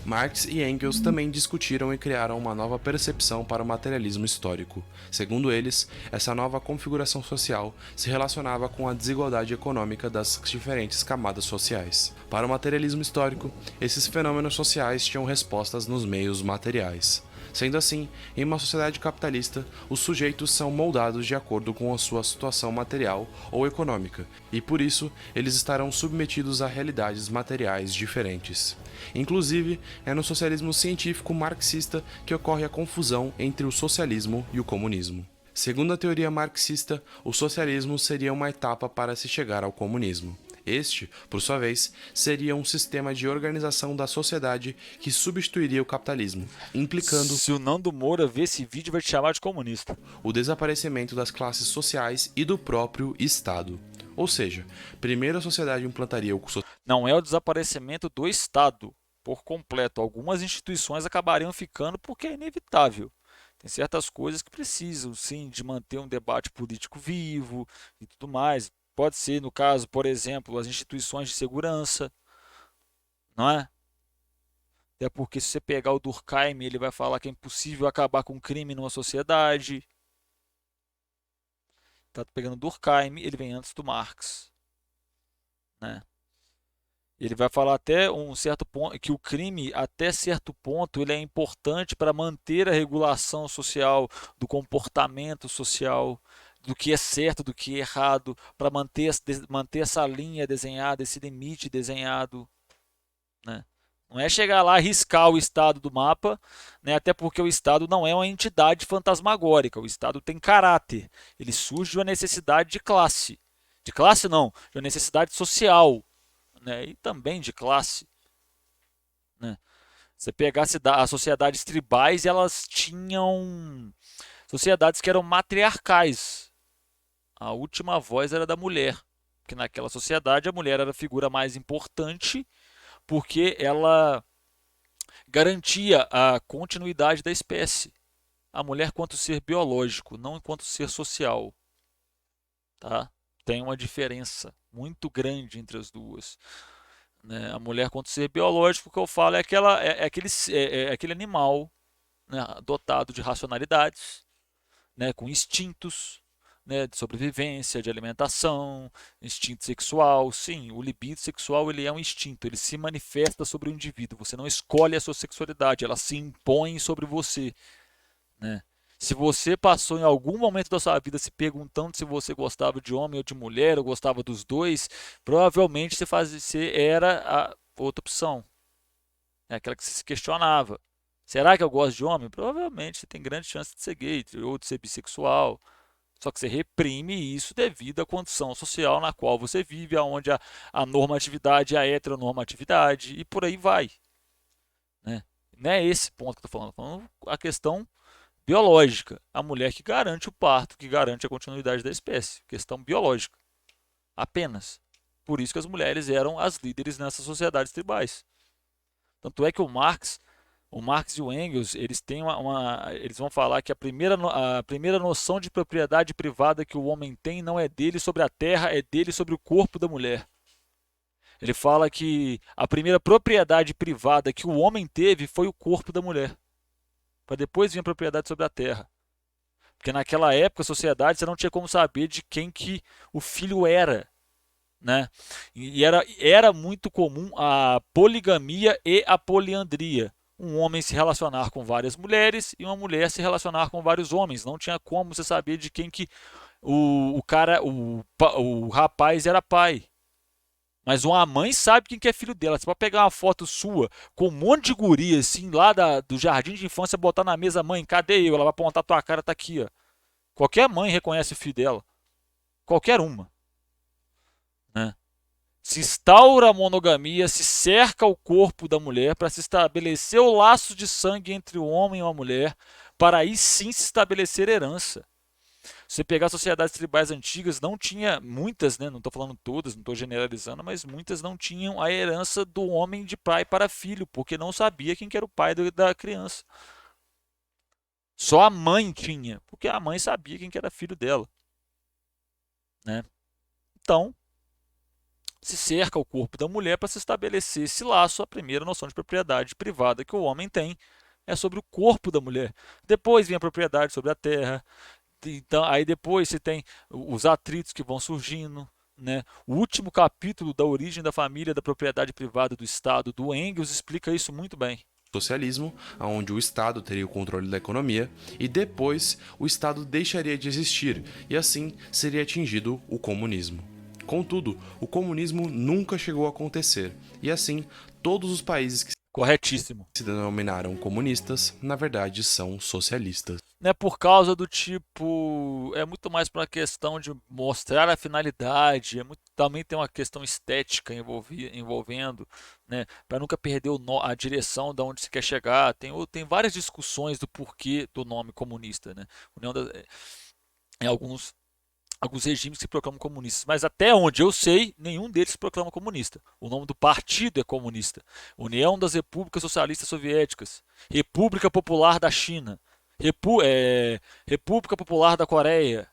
Marx e Engels também discutiram e criaram uma nova percepção para o materialismo histórico. Segundo eles, essa nova configuração social se relacionava com a desigualdade econômica das diferentes camadas sociais. Para o materialismo histórico, esses fenômenos sociais tinham respostas nos meios materiais. Sendo assim, em uma sociedade capitalista, os sujeitos são moldados de acordo com a sua situação material ou econômica, e por isso eles estarão submetidos a realidades materiais diferentes. Inclusive, é no socialismo científico marxista que ocorre a confusão entre o socialismo e o comunismo. Segundo a teoria marxista, o socialismo seria uma etapa para se chegar ao comunismo. Este, por sua vez, seria um sistema de organização da sociedade que substituiria o capitalismo, implicando Se o Nando Moura ver esse vídeo, vai te chamar de comunista. o desaparecimento das classes sociais e do próprio Estado. Ou seja, primeiro a sociedade implantaria o Não é o desaparecimento do Estado por completo. Algumas instituições acabariam ficando porque é inevitável. Tem certas coisas que precisam, sim, de manter um debate político vivo e tudo mais. Pode ser, no caso, por exemplo, as instituições de segurança, não é? Até porque se você pegar o Durkheim, ele vai falar que é impossível acabar com o crime numa sociedade. Tá pegando Durkheim, ele vem antes do Marx, né? Ele vai falar até um certo ponto que o crime, até certo ponto, ele é importante para manter a regulação social, do comportamento social, do que é certo, do que é errado, para manter essa linha desenhada, esse limite desenhado, né? Não é chegar lá e riscar o Estado do mapa, né? Até porque o Estado não é uma entidade fantasmagórica, o Estado tem caráter, ele surge de uma necessidade de classe não, de uma necessidade social, né? E também de classe, né? Você pegasse as sociedades tribais, elas tinham sociedades que eram matriarcais. A última voz era da mulher, porque naquela sociedade a mulher era a figura mais importante, porque ela garantia a continuidade da espécie. A mulher quanto ser biológico, não enquanto ser social, tá? Tem uma diferença muito grande entre as duas. Né? A mulher quanto ser biológico, que eu falo, é aquele animal, né, dotado de racionalidades, né, com instintos, né, de sobrevivência, de alimentação, instinto sexual. Sim, o libido sexual ele é um instinto, ele se manifesta sobre o indivíduo. Você não escolhe a sua sexualidade, ela se impõe sobre você. Né? Se você passou em algum momento da sua vida se perguntando se você gostava de homem ou de mulher, ou gostava dos dois, provavelmente você era a outra opção. É aquela que você se questionava. Será que eu gosto de homem? Provavelmente você tem grande chance de ser gay ou de ser bissexual. Só que você reprime isso devido à condição social na qual você vive, aonde a normatividade é a heteronormatividade e por aí vai. Né? Não é esse ponto que eu estou falando a questão biológica. A mulher que garante o parto, que garante a continuidade da espécie. Questão biológica. Apenas. Por isso que as mulheres eram as líderes nessas sociedades tribais. Tanto é que o Marx e o Engels, eles têm eles vão falar que a primeira noção de propriedade privada que o homem tem não é dele sobre a terra, é dele sobre o corpo da mulher. Ele fala que a primeira propriedade privada que o homem teve foi o corpo da mulher, para depois vir a propriedade sobre a terra. Porque naquela época, a sociedade, você não tinha como saber de quem que o filho era, né? E era muito comum a poligamia e a poliandria. Um homem se relacionar com várias mulheres e uma mulher se relacionar com vários homens. Não tinha como você saber de quem que o rapaz era pai. Mas uma mãe sabe quem que é filho dela. Você pode pegar uma foto sua com um monte de guria, assim, lá do jardim de infância, botar na mesa, mãe, cadê eu? Ela vai apontar tua cara, tá aqui, ó. Qualquer mãe reconhece o filho dela. Qualquer uma, né? Se instaura a monogamia, se cerca o corpo da mulher para se estabelecer o laço de sangue entre o homem e a mulher, para aí sim se estabelecer herança. Se você pegar sociedades tribais antigas, não tinha muitas, né? Não estou falando todas, não estou generalizando, mas muitas não tinham a herança do homem de pai para filho, porque não sabia quem que era o pai da criança. Só a mãe tinha, porque a mãe sabia quem que era filho dela, né? Então, se cerca o corpo da mulher para se estabelecer esse laço. A primeira noção de propriedade privada que o homem tem é sobre o corpo da mulher. Depois vem a propriedade sobre a terra. Então, aí depois você tem os atritos que vão surgindo, né? O último capítulo da origem da família, da propriedade privada do Estado, do Engels, explica isso muito bem. Socialismo, onde o Estado teria o controle da economia, e depois o Estado deixaria de existir, e assim seria atingido o comunismo. Contudo, o comunismo nunca chegou a acontecer, e assim, todos os países que Corretíssimo. se denominaram comunistas, na verdade são socialistas. Não é por causa do tipo, é muito mais para uma questão de mostrar a finalidade, também tem uma questão estética envolvendo, né, para nunca perder a direção de onde se quer chegar. Tem várias discussões do porquê do nome comunista, né? União da, em alguns regimes que se proclamam comunistas, mas até onde eu sei, nenhum deles se proclama comunista. O nome do partido é comunista. União das Repúblicas Socialistas Soviéticas, República Popular da China, República Popular da Coreia,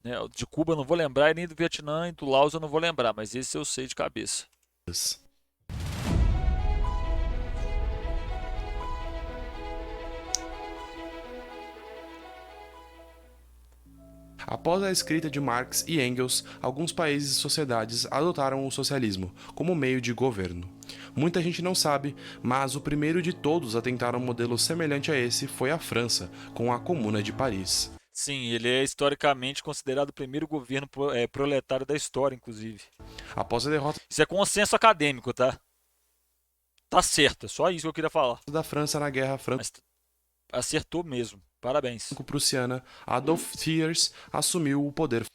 né? De Cuba eu não vou lembrar, e nem do Vietnã e do Laos eu não vou lembrar, mas esse eu sei de cabeça. Após a escrita de Marx e Engels, alguns países e sociedades adotaram o socialismo como meio de governo. Muita gente não sabe, mas o primeiro de todos a tentar um modelo semelhante a esse foi a França, com a Comuna de Paris. Sim, ele é historicamente considerado o primeiro governo proletário da história, inclusive. Após a derrota Isso é consenso acadêmico, tá? Tá certo, é só isso que eu queria falar. da França na Guerra Mas acertou mesmo. Parabéns. Franco-Prussiana, Adolf Thiers assumiu o poder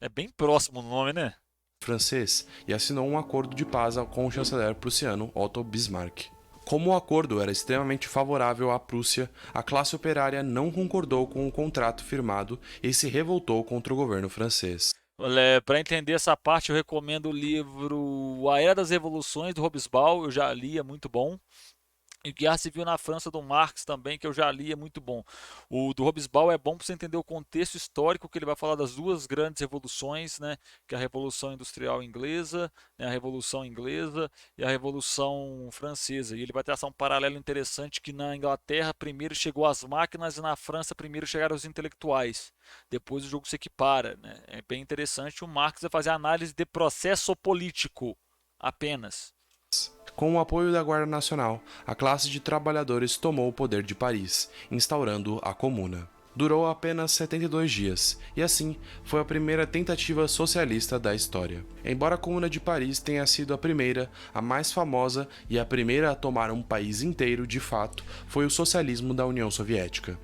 É bem próximo o nome, né? francês e assinou um acordo de paz com o chanceler prussiano Otto Bismarck. Como o acordo era extremamente favorável à Prússia, a classe operária não concordou com o contrato firmado e se revoltou contra o governo francês. Para entender essa parte, eu recomendo o livro A Era das Revoluções, do Hobsbawm. Eu já li, é muito bom. E Guerra Civil na França, do Marx também, que eu já li, é muito bom. O do Hobsbawm é bom para você entender o contexto histórico, que ele vai falar das duas grandes revoluções, né? Que é a Revolução Industrial Inglesa, né? A Revolução Inglesa e a Revolução Francesa. E ele vai traçar um paralelo interessante que na Inglaterra primeiro chegou as máquinas e na França primeiro chegaram os intelectuais. Depois o jogo se equipara, né? É bem interessante. O Marx vai fazer análise de processo político apenas. Com o apoio da Guarda Nacional, a classe de trabalhadores tomou o poder de Paris, instaurando a Comuna. Durou apenas 72 dias, e assim foi a primeira tentativa socialista da história. Embora a Comuna de Paris tenha sido a primeira, a mais famosa e a primeira a tomar um país inteiro de fato, foi o socialismo da União Soviética.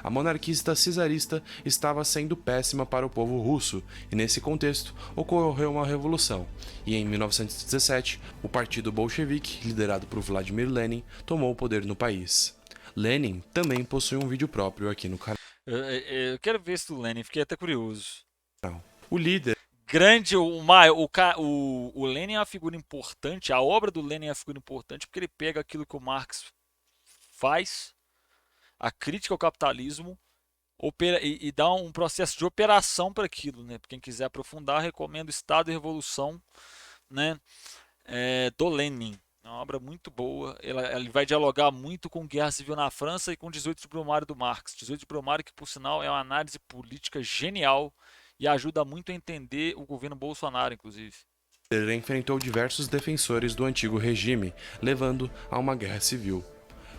A monarquista czarista estava sendo péssima para o povo russo, e nesse contexto ocorreu uma revolução, e em 1917 o partido bolchevique, liderado por Vladimir Lenin, tomou o poder no país. Lenin também possui um vídeo próprio aqui no canal. Eu quero ver esse do Lenin, fiquei até curioso. O líder Grande, o Lenin é uma figura importante, a obra do Lenin é uma figura importante porque ele pega aquilo que o Marx faz, a crítica ao capitalismo, e dá um processo de operação para aquilo, né? Quem quiser aprofundar, recomendo Estado e Revolução, né? Do Lenin. É uma obra muito boa. Ele vai dialogar muito com Guerra Civil na França e com 18 de Brumário do Marx. 18 de Brumário, que por sinal é uma análise política genial e ajuda muito a entender o governo Bolsonaro, inclusive. enfrentou diversos defensores do antigo regime, levando a uma guerra civil.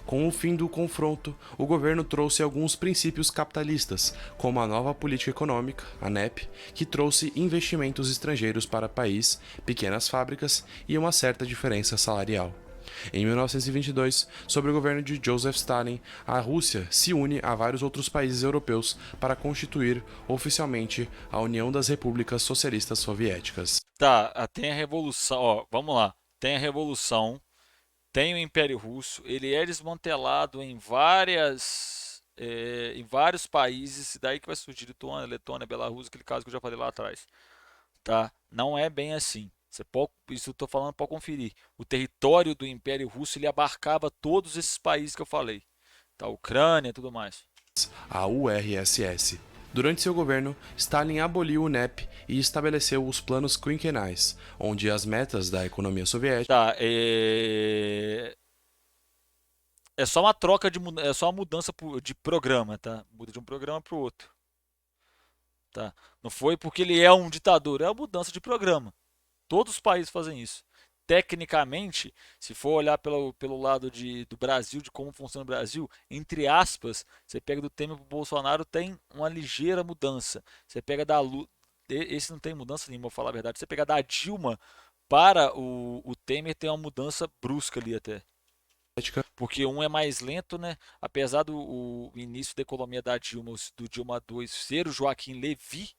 Com o fim do confronto, o governo trouxe alguns princípios capitalistas, como a nova política econômica, a NEP, que trouxe investimentos estrangeiros para o país, pequenas fábricas e uma certa diferença salarial. Em 1922, sob o governo de Joseph Stalin, a Rússia se une a vários outros países europeus para constituir oficialmente a União das Repúblicas Socialistas Soviéticas. Tá, tem a Revolução, ó, vamos lá. Tem a Revolução, tem o Império Russo, ele é desmantelado em vários países, daí que vai surgir Letônia, Belarus, aquele caso que eu já falei lá atrás. Tá? Não é bem assim. Isso eu estou falando para conferir. O território do Império Russo ele abarcava todos esses países que eu falei. Tá? Ucrânia e tudo mais. A URSS. Durante seu governo, Stalin aboliu o NEP e estabeleceu os planos quinquenais, onde as metas da economia soviética Tá, é só uma troca é só uma mudança de programa, tá? Muda de um programa para o outro, tá? Não foi porque ele é um ditador, é uma mudança de programa. Todos os países fazem isso. Tecnicamente, se for olhar pelo lado do Brasil, de como funciona o Brasil, entre aspas, você pega do Temer para o Bolsonaro, tem uma ligeira mudança. Você pega da Lula, esse não tem mudança nenhuma, vou falar a verdade. Você pega da Dilma para o Temer, tem uma mudança brusca ali até. Porque um é mais lento, né? Apesar do início da economia da Dilma, do Dilma 2 ser o Joaquim Levy,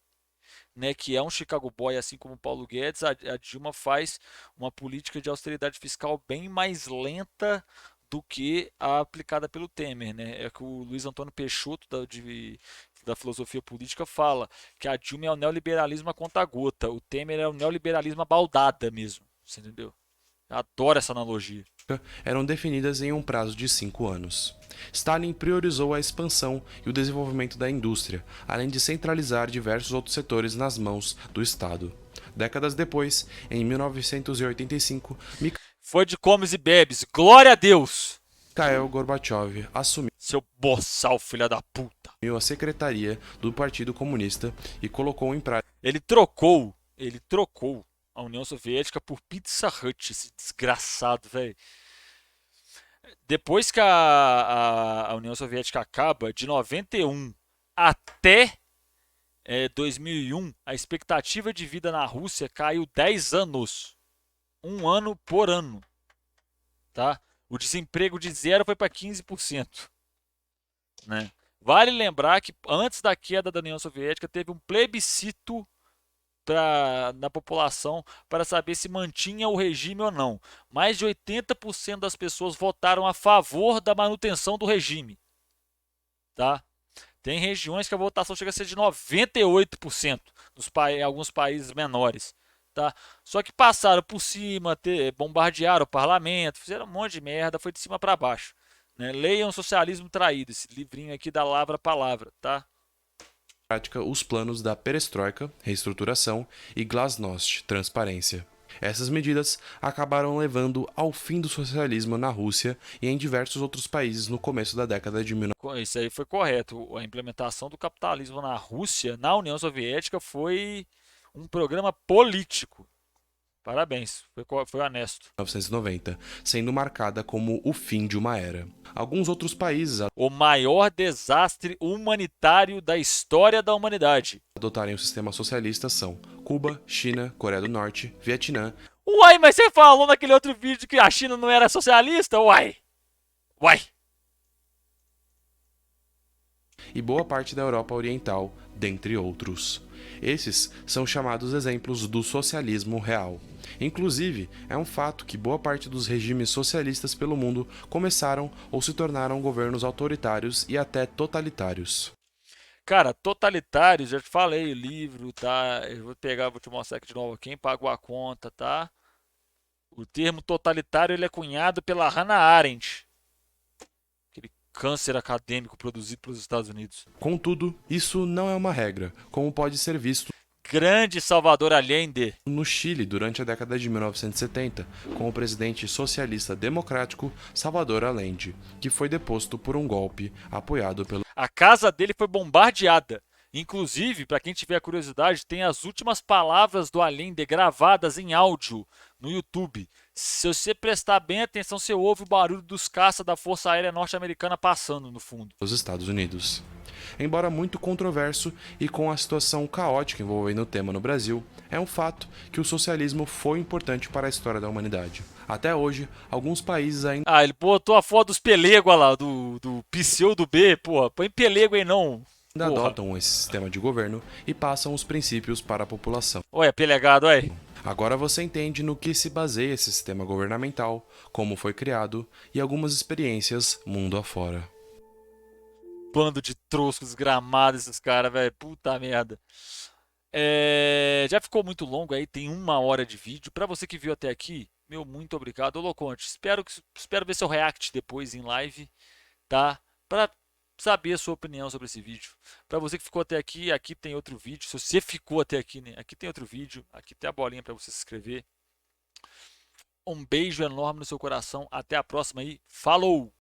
né, que é um Chicago Boy, assim como o Paulo Guedes, a Dilma faz uma política de austeridade fiscal bem mais lenta do que a aplicada pelo Temer, né? É que o Luiz Antônio Peixoto da filosofia política fala que a Dilma é o neoliberalismo a conta-gota, o Temer é o neoliberalismo a baldada mesmo, você entendeu? Eu adoro essa analogia. eram definidas em um prazo de 5 anos. Stalin priorizou a expansão e o desenvolvimento da indústria, além de centralizar diversos outros setores nas mãos do Estado. Décadas depois, em 1985, Foi de comes e bebes, glória a Deus! Mikhail Gorbachev assumiu Seu boçal, filha da puta. a secretaria do Partido Comunista e colocou em prática Ele trocou a União Soviética por Pizza Hut, esse desgraçado, velho. Depois que a União Soviética acaba, de 91 até 2001, a expectativa de vida na Rússia caiu 10 anos. Um ano por ano. Tá? O desemprego de zero foi para 15%. Né? Vale lembrar que antes da queda da União Soviética teve um plebiscito na população para saber se mantinha o regime ou não. Mais de 80% das pessoas votaram a favor da manutenção do regime. Tá? Tem regiões que a votação chega a ser de 98% em alguns países menores. Tá? Só que passaram por cima, bombardearam o parlamento, fizeram um monte de merda, foi de cima para baixo. Né? Leiam Socialismo Traído, esse livrinho aqui da Lavra Palavra. Tá? prática os planos da perestroika, reestruturação, e glasnost, transparência. Essas medidas acabaram levando ao fim do socialismo na Rússia e em diversos outros países no começo da década de 1990. Isso aí foi correto. A implementação do capitalismo na Rússia, na União Soviética, foi um programa político. Parabéns, foi honesto. 1990, sendo marcada como o fim de uma era. Alguns outros países O maior desastre humanitário da história da humanidade. adotarem o sistema socialista são Cuba, China, Coreia do Norte, Vietnã Uai, mas você falou naquele outro vídeo que a China não era socialista? Uai. Uai. e boa parte da Europa Oriental, dentre outros. Esses são chamados exemplos do socialismo real. Inclusive, é um fato que boa parte dos regimes socialistas pelo mundo começaram ou se tornaram governos autoritários e até totalitários. Cara, totalitários, já te falei, o livro, tá? Eu vou te mostrar aqui de novo quem pagou a conta, tá? O termo totalitário ele é cunhado pela Hannah Arendt, aquele câncer acadêmico produzido pelos Estados Unidos. Contudo, isso não é uma regra, como pode ser visto Grande Salvador Allende. no Chile durante a década de 1970, com o presidente socialista democrático Salvador Allende, que foi deposto por um golpe apoiado pelo A casa dele foi bombardeada. Inclusive, para quem tiver curiosidade, tem as últimas palavras do Allende gravadas em áudio no YouTube. Se você prestar bem atenção, você ouve o barulho dos caças da Força Aérea Norte-Americana passando no fundo. os Estados Unidos. Embora muito controverso e com a situação caótica envolvendo o tema no Brasil, é um fato que o socialismo foi importante para a história da humanidade. Até hoje, alguns países ainda Ah, ele botou a foto dos pelego lá, do pseudo B, porra. Põe pelego aí não. Porra. adotam esse sistema de governo e passam os princípios para a população. Olha, pelegado, olha. Agora você entende no que se baseia esse sistema governamental, como foi criado e algumas experiências mundo afora. Bando de troscos gramados esses caras, velho. Puta merda. Já ficou muito longo aí, tem 1 hora de vídeo. Pra você que viu até aqui, meu muito obrigado. Ô, Loconte, espero ver seu react depois em live, tá? Pra saber a sua opinião sobre esse vídeo. Pra você que ficou até aqui, aqui tem outro vídeo. Se você ficou até aqui, né? Aqui tem outro vídeo. Aqui tem a bolinha pra você se inscrever. Um beijo enorme no seu coração. Até a próxima aí. Falou!